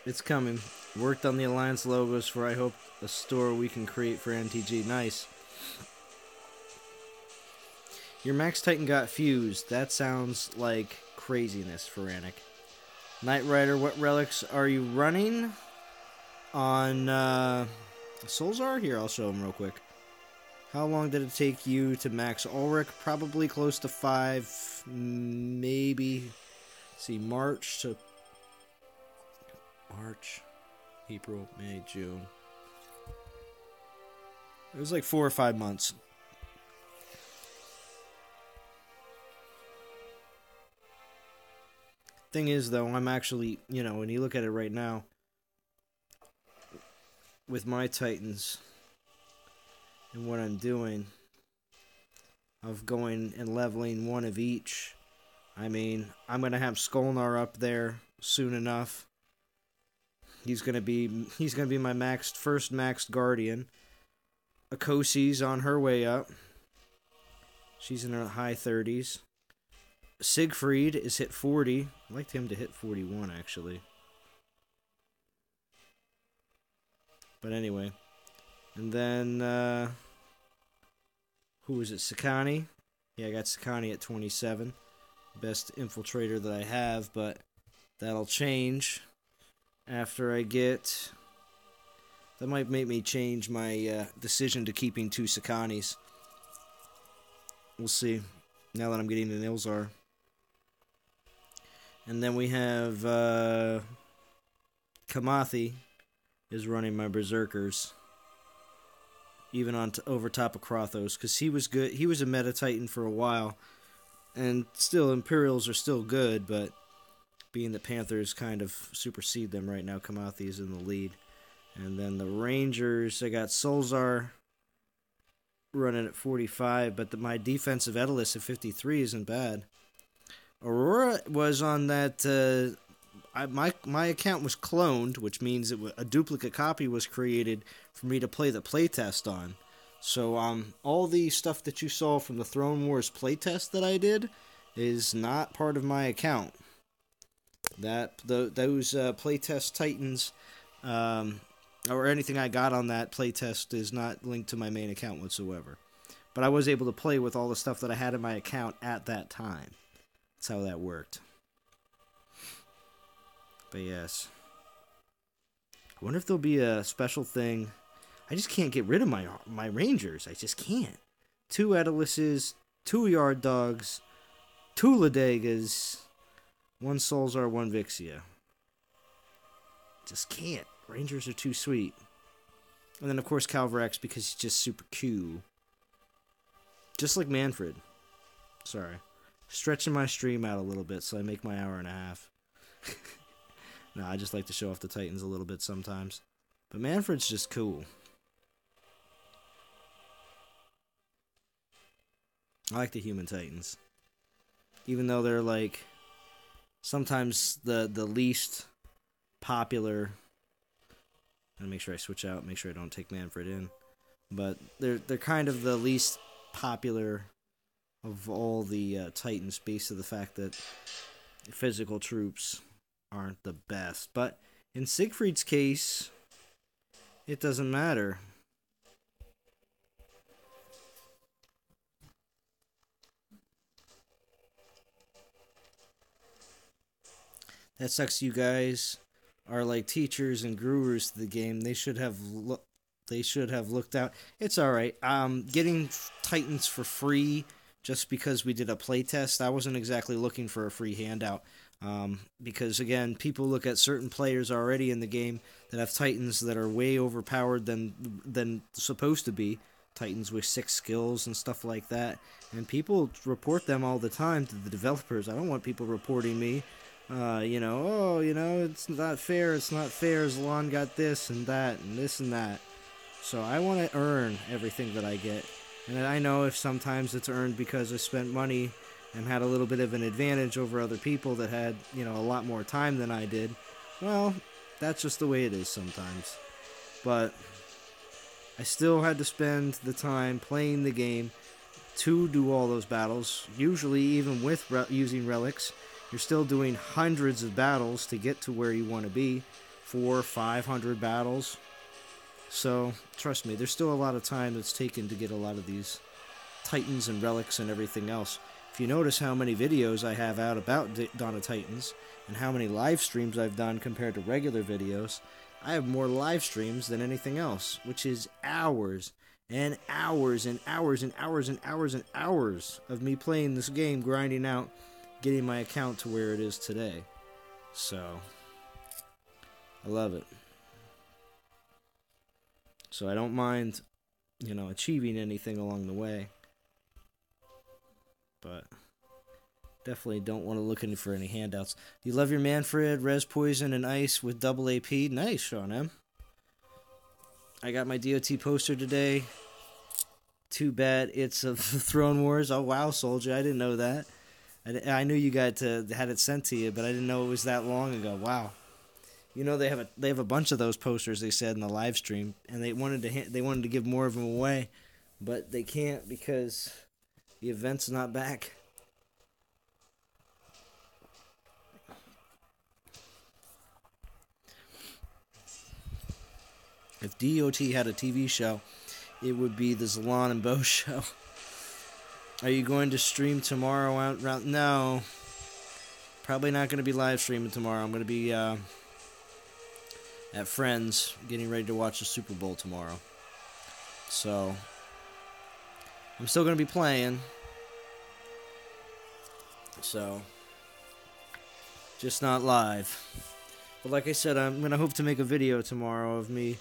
It's coming. Worked on the Alliance logos for, I hope, a store we can create for NTG. Nice. Your Max Titan got fused. That sounds like craziness, Feranic. Knight Rider, what relics are you running on Solzar? Here, I'll show them real quick. How long did it take you to max Ulrich? Probably close to 5, maybe. Let's see, March, April, May, June. It was like 4 or 5 months. Thing is, though, I'm actually, you know, when you look at it right now, with my Titans and what I'm doing of going and leveling one of each, I mean, I'm going to have Skolnar up there soon enough. He's gonna be my first maxed Guardian. Akosi's on her way up. She's in her high 30s. Siegfried is hit 40. I'd like him to hit 41, actually. But anyway. And then, who is it? Sakani? Yeah, I got Sakani at 27. Best infiltrator that I have, but that'll change after I get... That might make me change my decision to keeping 2 Sakanis. We'll see, now that I'm getting an Ilzar. And then we have Kamathi is running my Berserkers. Even on over top of Krathos, because he was good. He was a meta Titan for a while. And still, Imperials are still good, but being the Panthers kind of supersede them right now, Kamathi is in the lead. And then the Rangers, I got Solzar running at 45, but my defensive Edelus at 53 isn't bad. Aurora was on that... my account was cloned, which means a duplicate copy was created for me to play the playtest on. So all the stuff that you saw from the Throne Wars playtest that I did is not part of my account. Those playtest Titans... or anything I got on that playtest is not linked to my main account whatsoever. But I was able to play with all the stuff that I had in my account at that time. That's how that worked. But yes. I wonder if there'll be a special thing. I just can't get rid of my Rangers. I just can't. 2 Edeluses, 2 Yard Dogs, 2 Ladegas, 1 Solzar, 1 Vixia. Just can't. Rangers are too sweet. And then, of course, Calvarex, because he's just super cute. Just like Manfred. Sorry. Stretching my stream out a little bit so I make my hour and a half. No, I just like to show off the Titans a little bit sometimes. But Manfred's just cool. I like the human Titans. Even though they're, like, sometimes the least popular... And make sure I switch out, make sure I don't take Manfred in. But they're kind of the least popular of all the Titans, based on the fact that physical troops aren't the best. But in Siegfried's case, it doesn't matter. That sucks, you guys are like teachers and gurus to the game. They should have looked out. It's all right. Getting Titans for free just because we did a playtest. I wasn't exactly looking for a free handout. Because again, people look at certain players already in the game that have Titans that are way overpowered than supposed to be. Titans with 6 skills and stuff like that. And people report them all the time to the developers. I don't want people reporting me. It's not fair, Zalon got this and that and this and that. So I want to earn everything that I get. And I know if sometimes it's earned because I spent money and had a little bit of an advantage over other people that had, a lot more time than I did. Well, that's just the way it is sometimes. But I still had to spend the time playing the game to do all those battles. Usually, even with using relics, you're still doing hundreds of battles to get to where you want to be. 500 battles. So, trust me, there's still a lot of time that's taken to get a lot of these Titans and relics and everything else. If you notice how many videos I have out about Dawn of Titans and how many live streams I've done compared to regular videos, I have more live streams than anything else, which is hours and hours and hours and hours and hours and hours of me playing this game, grinding out, getting my account to where it is today. So, I love it. So I don't mind, achieving anything along the way. But definitely don't want to look in for any handouts. You love your Manfred, Res Poison, and Ice with double AP. Nice, Sean M. I got my DOT poster today. Too bad it's of Throne Wars. Oh, wow, Soldier. I didn't know that. I knew you had it sent to you, but I didn't know it was that long ago. Wow. They have a bunch of those posters, they said in the live stream, and they wanted to give more of them away, but they can't because the event's not back. If DOT had a TV show, it would be the Zalon and Bo show. Are you going to stream tomorrow? No. Probably not going to be live streaming tomorrow. I'm going to be at Friends getting ready to watch the Super Bowl tomorrow. So, I'm still going to be playing. So, just not live. But like I said, I'm going to hope to make a video tomorrow of me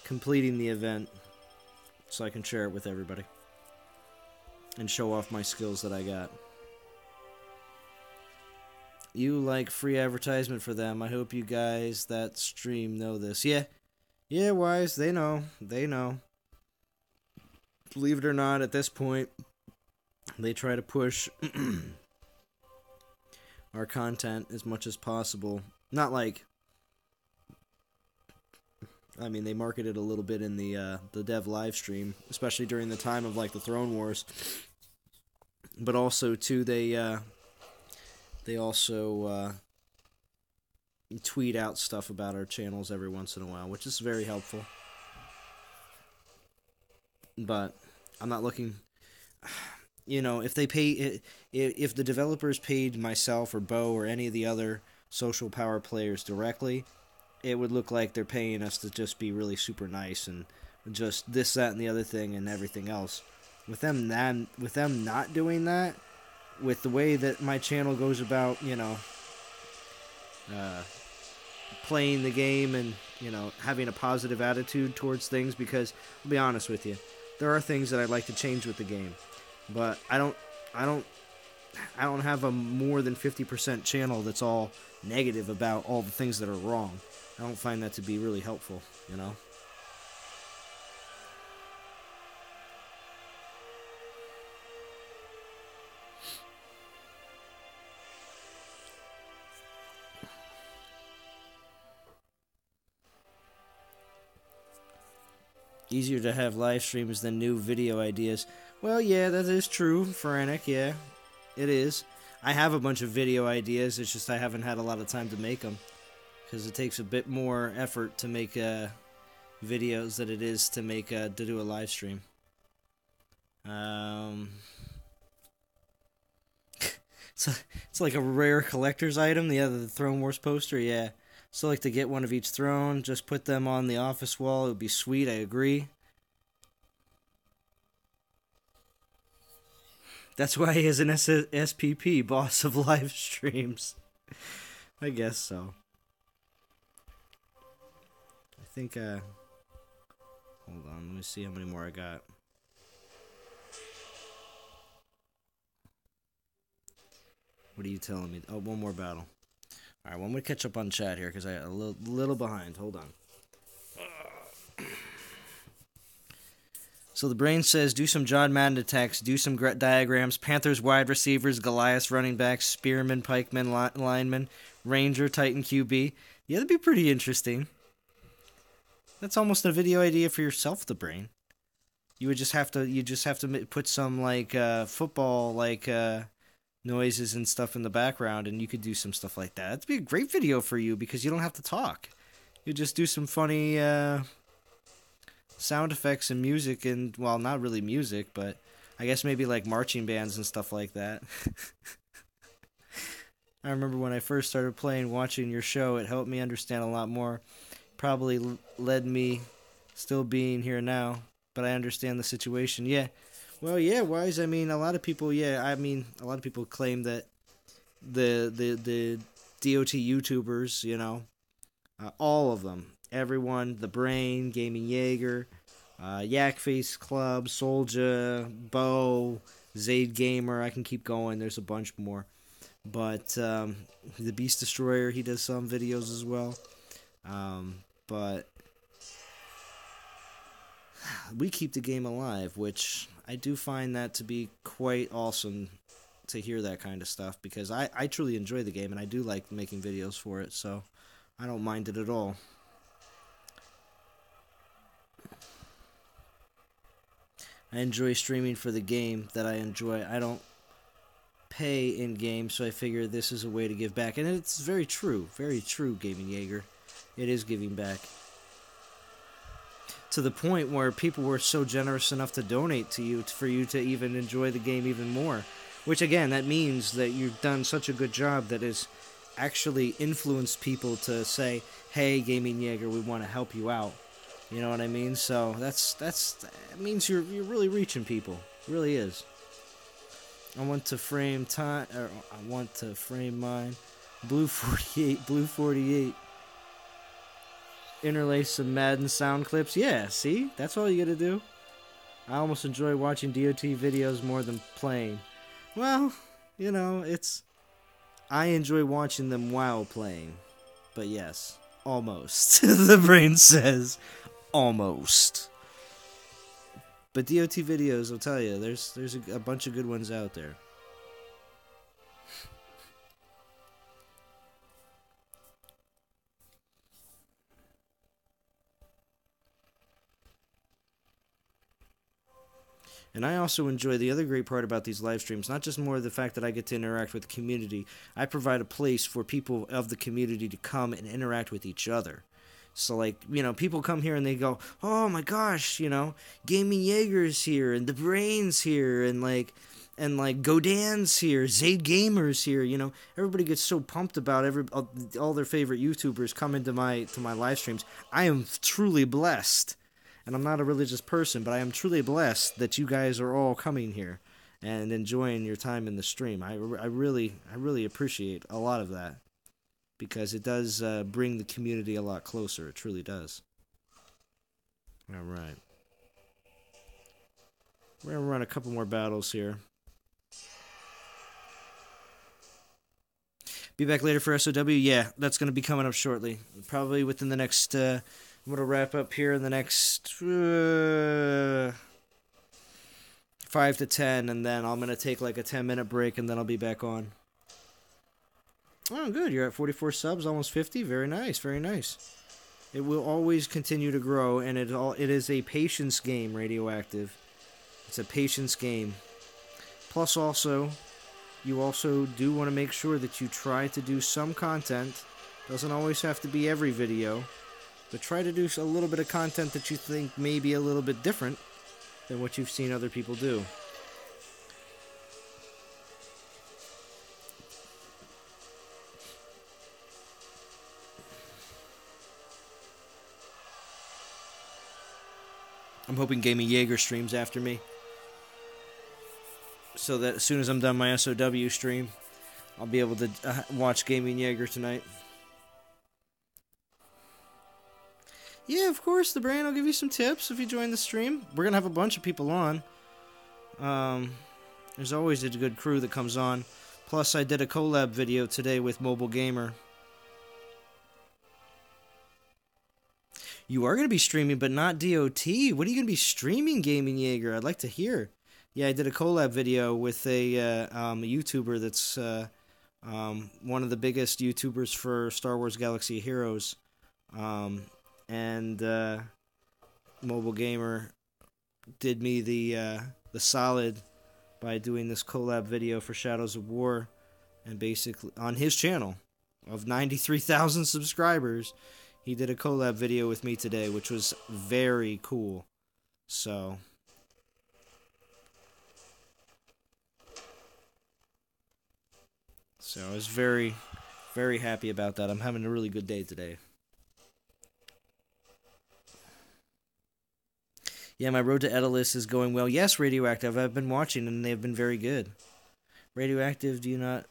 completing the event so I can share it with everybody and show off my skills that I got. You like free advertisement for them. I hope you guys that stream know this. Yeah, Wise, they know. Believe it or not, at this point, they try to push our content as much as possible. Not like, they market it a little bit in the dev live stream, especially during the time of like the Throne Wars. But also too, they also tweet out stuff about our channels every once in a while, which is very helpful. But I'm not looking. If they pay, if the developers paid myself or Bo or any of the other social power players directly, it would look like they're paying us to just be really super nice and just this, that, and the other thing and everything else. With them not doing that, with the way that my channel goes about, playing the game and, having a positive attitude towards things, because I'll be honest with you, there are things that I'd like to change with the game, but I don't have a more than 50% channel that's all negative about all the things that are wrong. I don't find that to be really helpful, Easier to have live streams than new video ideas. Well, yeah, that is true, Ferenic, yeah. It is. I have a bunch of video ideas, it's just I haven't had a lot of time to make them. Because it takes a bit more effort to make videos than it is to do a live stream. It's like a rare collector's item, the Throne Wars poster, yeah. Still like to get one of each throne, just put them on the office wall, it would be sweet, I agree. That's why he is an SPP, boss of live streams. I guess so. I think, hold on, let me see how many more I got. What are you telling me? Oh, one more battle. Alright, well, I'm going to catch up on chat here, because I got a little behind. Hold on. So the brain says, do some John Madden attacks, do some diagrams, Panthers wide receivers, Goliath running backs, Spearman, Pikeman, lineman, Ranger, Titan QB. Yeah, that'd be pretty interesting. That's almost a video idea for yourself, the brain. You just have to put some football noises and stuff in the background, and you could do some stuff like that. That'd be a great video for you because you don't have to talk. You just do some funny sound effects and music, and well, not really music, but I guess maybe like marching bands and stuff like that. I remember when I first started playing, watching your show, it helped me understand a lot more. Probably led me still being here now, but I understand the situation. Yeah. Well, yeah, Wise. I mean, a lot of people. Yeah, I mean, a lot of people claim that the DOT YouTubers, all of them, everyone, the Brain, Gaming Jaeger, Yakface Club, Soldier, Bo, Zaid Gamer. I can keep going. There's a bunch more. But the Beast Destroyer, he does some videos as well. But we keep the game alive, which I do find that to be quite awesome to hear that kind of stuff, because I truly enjoy the game and I do like making videos for it, so I don't mind it at all. I enjoy streaming for the game that I enjoy. I don't pay in game, so I figure this is a way to give back. And it's very true, Gaming Jaeger. It is giving back. To the point where people were so generous enough to donate to you for you to even enjoy the game even more. Which, again, that means that you've done such a good job that has actually influenced people to say, hey, Gaming Jaeger, we want to help you out. You know what I mean? So that means you're really reaching people. It really is. I want to frame mine. Blue 48. Interlace some Madden sound clips. Yeah, see? That's all you gotta do. I almost enjoy watching DOT videos more than playing. Well, I enjoy watching them while playing. But yes, almost. The Brain says, almost. But DOT videos, I'll tell you, there's a bunch of good ones out there. And I also enjoy the other great part about these live streams, not just more the fact that I get to interact with the community. I provide a place for people of the community to come and interact with each other. So, like, people come here and they go, oh my gosh, Gaming Jaeger's here, and the Brain's here, and Godan's here, Zaid Gamer's here, Everybody gets so pumped about all their favorite YouTubers coming to my live streams. I am truly blessed. And I'm not a religious person, but I am truly blessed that you guys are all coming here and enjoying your time in the stream. I really appreciate a lot of that, because it does bring the community a lot closer. It truly does. All right. We're going to run a couple more battles here. Be back later for SOW? Yeah, that's going to be coming up shortly. Probably within the next... I'm going to wrap up here in the next 5 to 10, and then I'm going to take like a 10-minute break, and then I'll be back on. Oh, good. You're at 44 subs, almost 50. Very nice, very nice. It will always continue to grow, and it is a patience game, Radioactive. It's a patience game. Plus, also, you also do want to make sure that you try to do some content. Doesn't always have to be every video. But try to do a little bit of content that you think may be a little bit different than what you've seen other people do. I'm hoping Gaming Jaeger streams after me, so that as soon as I'm done my SOW stream, I'll be able to watch Gaming Jaeger tonight. Yeah, of course, the Brain will give you some tips if you join the stream. We're going to have a bunch of people on. There's always a good crew that comes on. Plus, I did a collab video today with Mobile Gamer. You are going to be streaming, but not DOT. What are you going to be streaming, Gaming Jaeger? I'd like to hear. Yeah, I did a collab video with a YouTuber that's one of the biggest YouTubers for Star Wars Galaxy of Heroes. And Mobile Gamer did me the solid by doing this collab video for Shadows of War, and basically on his channel of 93,000 subscribers, He did a collab video with me today, which was very cool. So I was very, very happy about that. I'm having a really good day today. Yeah, my road to Edelus is going well. Yes, Radioactive. I've been watching and they've been very good. Radioactive, do you not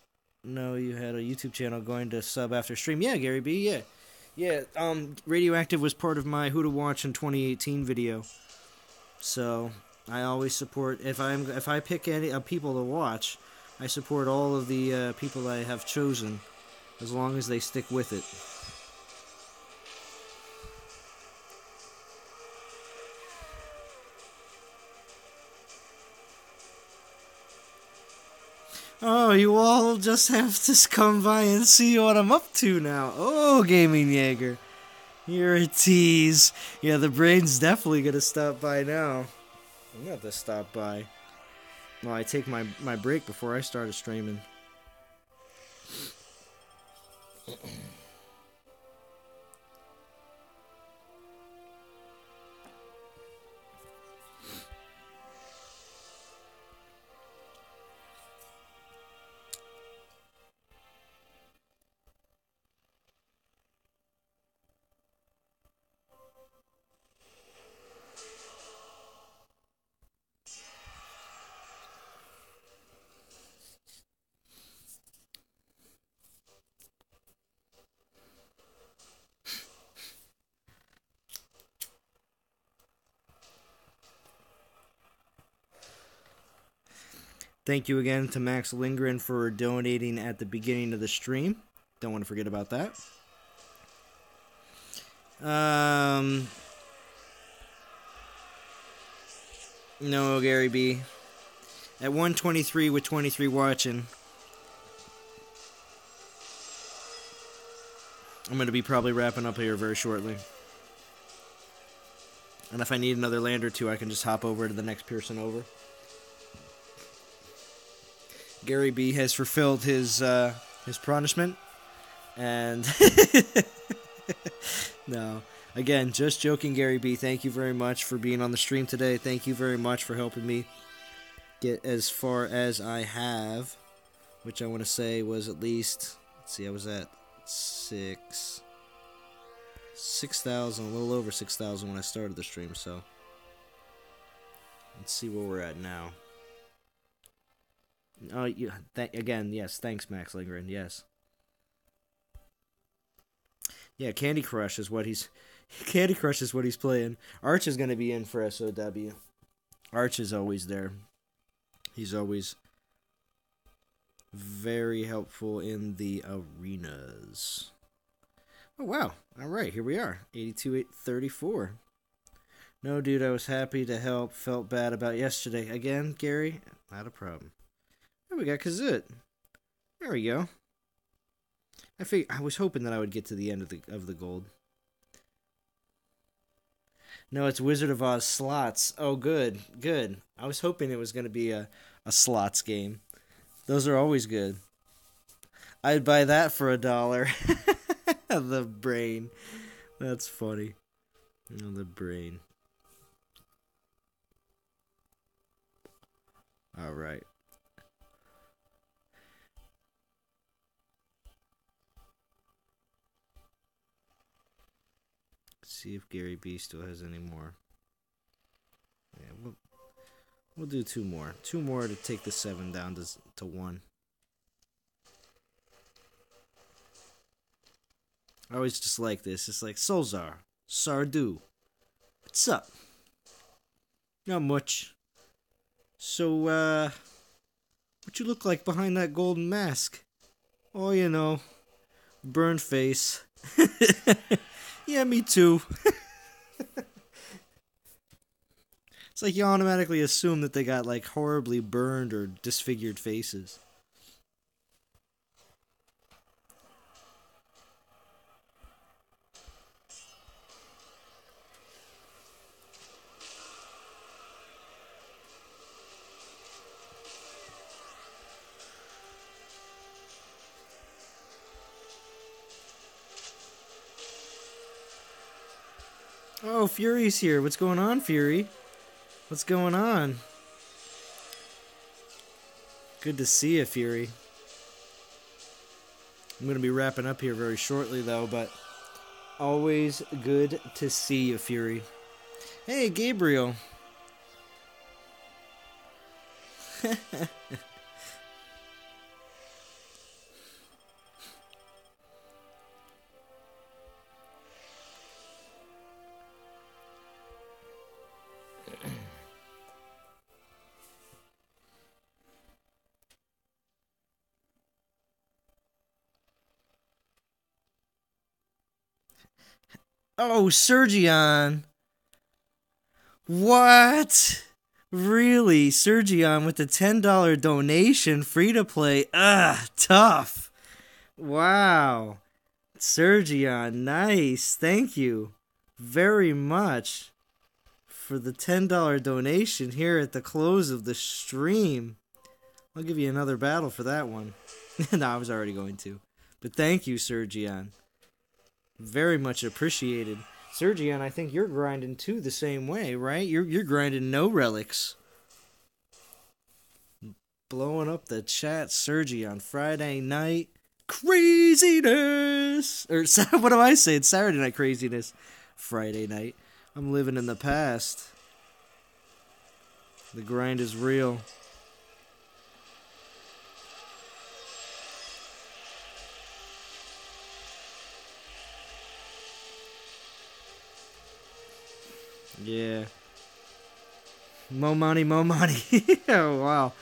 know you had a YouTube channel going to sub after stream? Yeah, Gary B. Yeah. Yeah, Radioactive was part of my Who to Watch in 2018 video. So, I always support if I pick any people to watch, I support all of the people I have chosen as long as they stick with it. Oh, you all just have to come by and see what I'm up to now. Oh, Gaming Jaeger. You're a tease. Yeah, the brain's definitely gonna stop by now. I'm gonna have to stop by. Well, I take my break before I started streaming. Thank you again to Max Lindgren for donating at the beginning of the stream. Don't want to forget about that. No, Gary B. At 1:23 with 23 watching, I'm going to be probably wrapping up here very shortly. And if I need another land or two, I can just hop over to the next person over. Gary B has fulfilled his punishment, and no, again, just joking, Gary B. Thank you very much for being on the stream today. Thank you very much for helping me get as far as I have, which I want to say was at least, let's see, I was at 6,000, a little over 6,000 when I started the stream. So let's see where we're at now. Oh, again, yes. Thanks, Max Lindgren. Yes. Yeah, Candy Crush is what he's playing. Arch is going to be in for SOW. Arch is always there. He's always very helpful in the arenas. Oh, wow. All right, here we are. 82,834. No, dude, I was happy to help. Felt bad about yesterday. Again, Gary, not a problem. There we got Kazut. There we go. I was hoping that I would get to the end of the gold. No, it's Wizard of Oz slots. Oh, good, good. I was hoping it was going to be a slots game. Those are always good. I'd buy that for $1. The brain. That's funny. Oh, the brain. All right. See if Gary B still has any more. Yeah, we'll do two more. Two more to take the 7 down to 1. I always just like this. It's like, Solzar, Sardu, what's up? Not much. So, what you look like behind that golden mask? Oh, you know, burn face. Yeah, me too. It's like you automatically assume that they got like horribly burned or disfigured faces. Oh, Fury's here. What's going on, Fury? What's going on? Good to see you, Fury. I'm going to be wrapping up here very shortly, though, but always good to see you, Fury. Hey, Gabriel. Oh, Sergion. What? Really? Sergion with the $10 donation, free to play. Tough. Wow. Sergion, nice. Thank you very much for the $10 donation here at the close of the stream. I'll give you another battle for that one. No, I was already going to. But thank you, Sergion. Very much appreciated. Sergion, I think you're grinding too the same way, right? You're grinding no relics. Blowing up the chat, Sergion, Friday night craziness. Or what do I say? It's Saturday night craziness. Friday night. I'm living in the past. The grind is real. Yeah. Mo money, mo money. Oh, wow.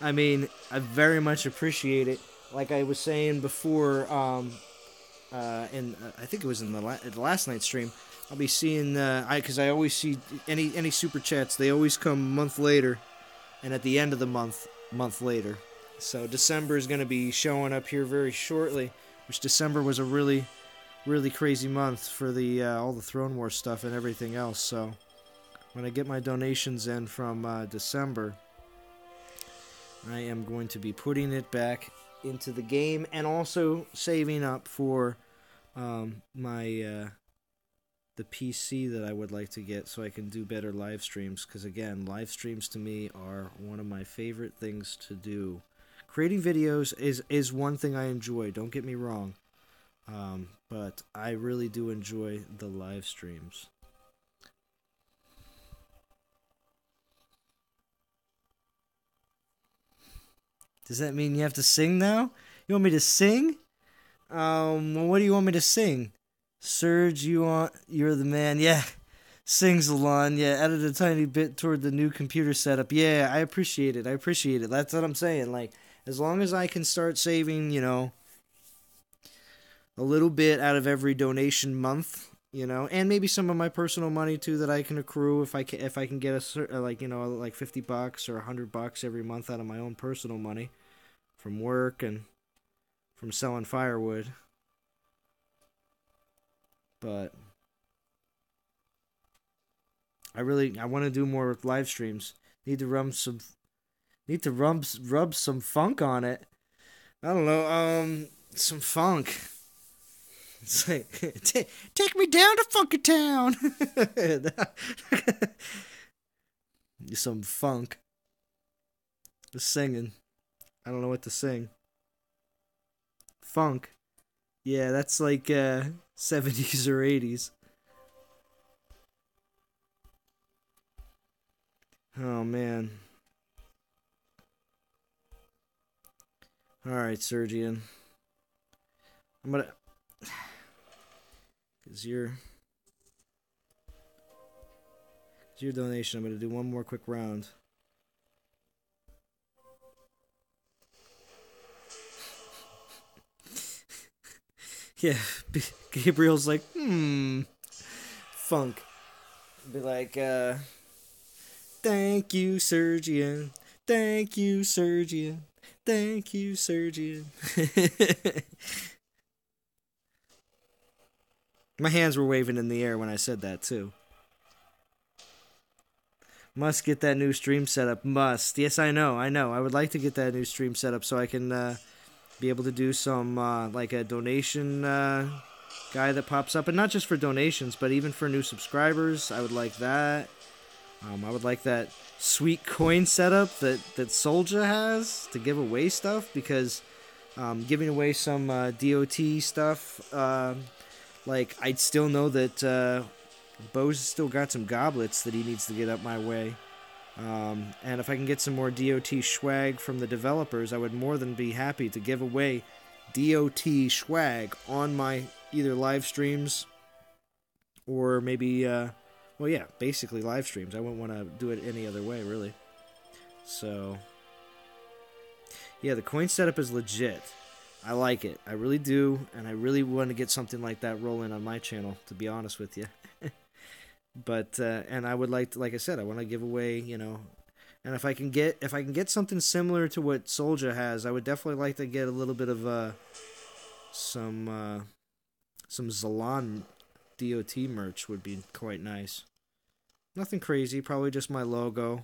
I mean, I very much appreciate it. Like I was saying before, I think it was in the last night's stream, I'll be seeing, because I always see any super chats, they always come a month later, and at the end of the month later. So December is going to be showing up here very shortly, which December was a really crazy month for the all the Throne War stuff and everything else. So when I get my donations in from December, I am going to be putting it back into the game and also saving up for the PC that I would like to get so I can do better live streams, because again, live streams to me are one of my favorite things to do. Creating videos is one thing I enjoy, don't get me wrong, but I really do enjoy the live streams. Does that mean you have to sing now? You want me to sing? Well, what do you want me to sing? Serge, you're the man. Yeah, sings Alon. Yeah, added a tiny bit toward the new computer setup. Yeah, I appreciate it. That's what I'm saying. Like, as long as I can start saving, a little bit out of every donation month, and maybe some of my personal money too that I can accrue if I can get like $50 or $100 every month out of my own personal money from work and from selling firewood. But I want to do more live streams. Need to rub some funk on it. I don't know, some funk. It's like, take me down to Funky Town. Some funk. Just singing. I don't know what to sing. Funk. Yeah, that's like 70s or 80s. Oh, man. Alright, Sergian. I'm gonna... Because your donation, I'm gonna do one more quick round. Yeah, Gabriel's like, funk. Be like, thank you, Sergian. Thank you, Sergian. Thank you, Sergian. My hands were waving in the air when I said that, too. Must get that new stream setup. Must. Yes, I know. I would like to get that new stream setup so I can be able to do some, like a donation guy that pops up, and not just for donations, but even for new subscribers. I would like that. I would like that sweet coin setup that Soldier has to give away stuff, because giving away some DOT stuff, like, I'd still know that Bo's still got some goblets that he needs to get up my way. And if I can get some more DOT swag from the developers, I would more than be happy to give away DOT swag on my either live streams or maybe, well, yeah, basically live streams. I wouldn't want to do it any other way, really. So, yeah, the coin setup is legit. I like it. I really do, and I really want to get something like that rolling on my channel, to be honest with you. But and I would like to, like I said, I want to give away, you know, and if I can get something similar to what Soldier has, I would definitely like to get a little bit of some Zalon DOT merch would be quite nice. Nothing crazy, probably just my logo,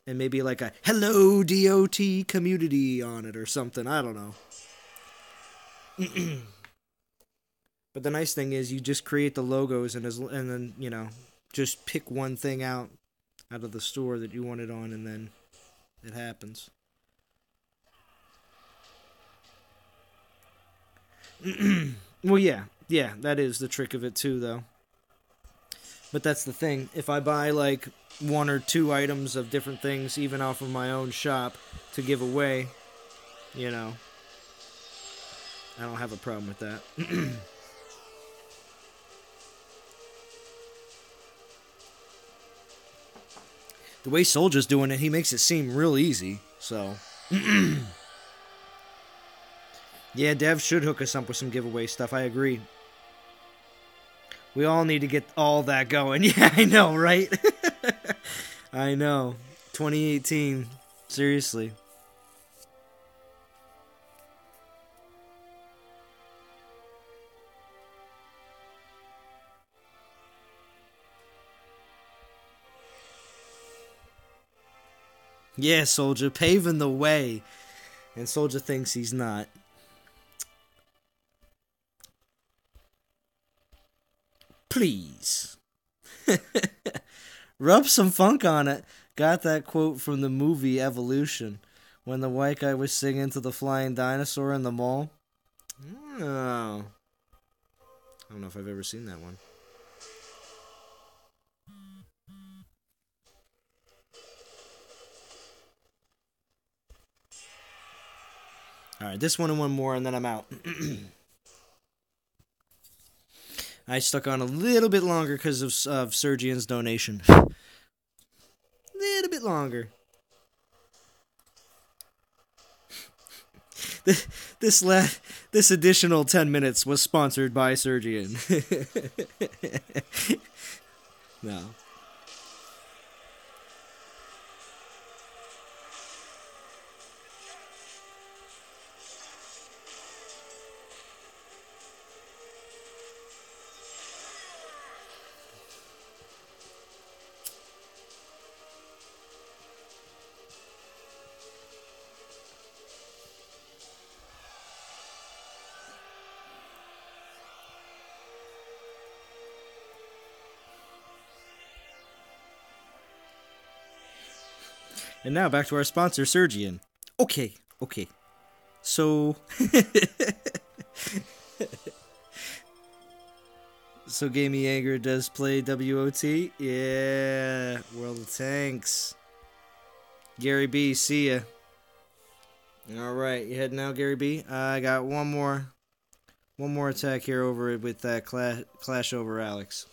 and maybe like a "Hello DOT Community" on it or something. I don't know. But the nice thing is, you just create the logos, and then, you know, just pick one thing out of the store that you want it on, and then it happens. Well, yeah, that is the trick of it too, though. But that's the thing. If I buy like 1 or 2 items of different things, even off of my own shop, to give away, you know, I don't have a problem with that. The way Soldier's doing it, he makes it seem real easy, so. Yeah, Dev should hook us up with some giveaway stuff, I agree. We all need to get all that going. Yeah, I know, right? I know. 2018. Seriously. Yeah, Soldier, paving the way. And Soldier thinks he's not. Please. Rub some funk on it. Got that quote from the movie Evolution, when the white guy was singing to the flying dinosaur in the mall. Oh. I don't know if I've ever seen that one. Alright, this one and one more, and then I'm out. I stuck on a little bit longer because of Sergian's donation. Little bit longer. This additional 10 minutes was sponsored by Sergian. No. And now back to our sponsor, Sergian. Okay. So... So Gamey Anger does play WOT? Yeah. World of Tanks. Gary B, see ya. Alright, you heading out, Gary B? I got one more attack here over with that Clash over Alex.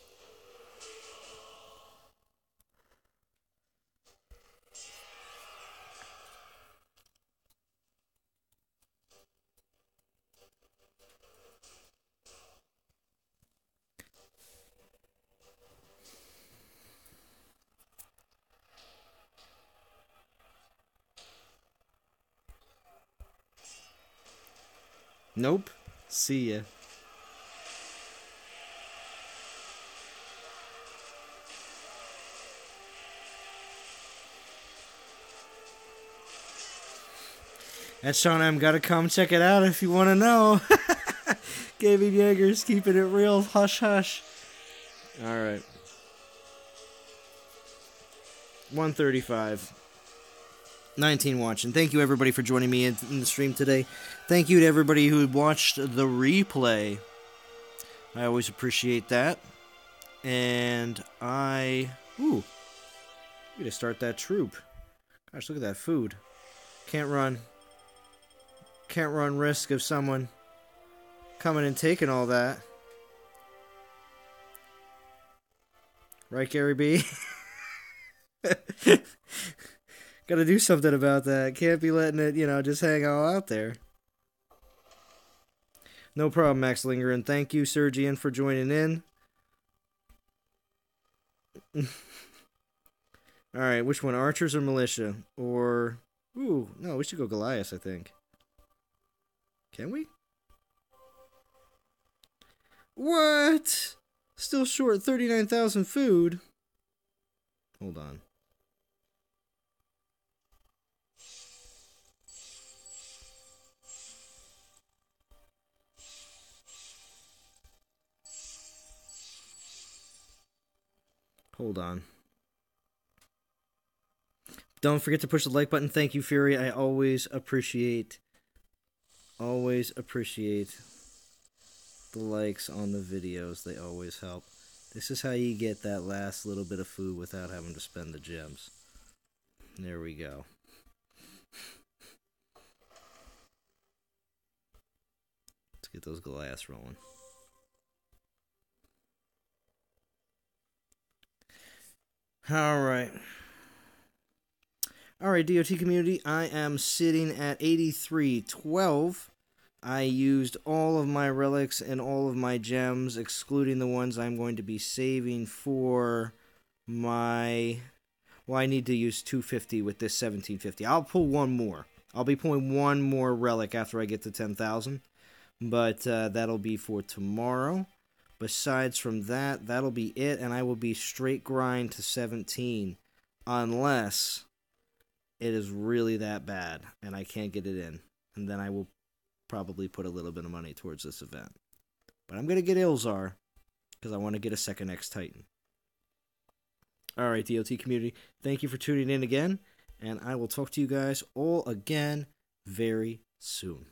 Nope. See ya. That's Sean M. Gotta come check it out if you want to know. Gaming Jaegers keeping it real. Hush, hush. All right. 135. 19 watching. Thank you, everybody, for joining me in the stream today. Thank you to everybody who watched the replay. I always appreciate that. And ooh. We gotta start that troop. Gosh, look at that food. Can't run risk of someone coming and taking all that. Right, Gary B? Gotta do something about that. Can't be letting it, just hang all out there. No problem, Max Linger, and thank you, Sergian, for joining in. Alright, which one? Archers or Militia? Or... Ooh, no, we should go Goliath, I think. Can we? What? Still short 39,000 food. Hold on. Hold on. Don't forget to push the like button. Thank you, Fury. I always appreciate the likes on the videos. They always help. This is how you get that last little bit of food without having to spend the gems. There we go. Let's get those Goliaths rolling. Alright, DOT community, I am sitting at 8312. I used all of my relics and all of my gems, excluding the ones I'm going to be saving for my... Well, I need to use 250 with this 1750. I'll pull one more. I'll be pulling one more relic after I get to 10,000. But that'll be for tomorrow. Besides from that, that'll be it, and I will be straight grind to 17, unless it is really that bad, and I can't get it in, and then I will probably put a little bit of money towards this event. But I'm going to get Ilzar, because I want to get a second X-Titan. Alright, DOT community, thank you for tuning in again, and I will talk to you guys all again very soon.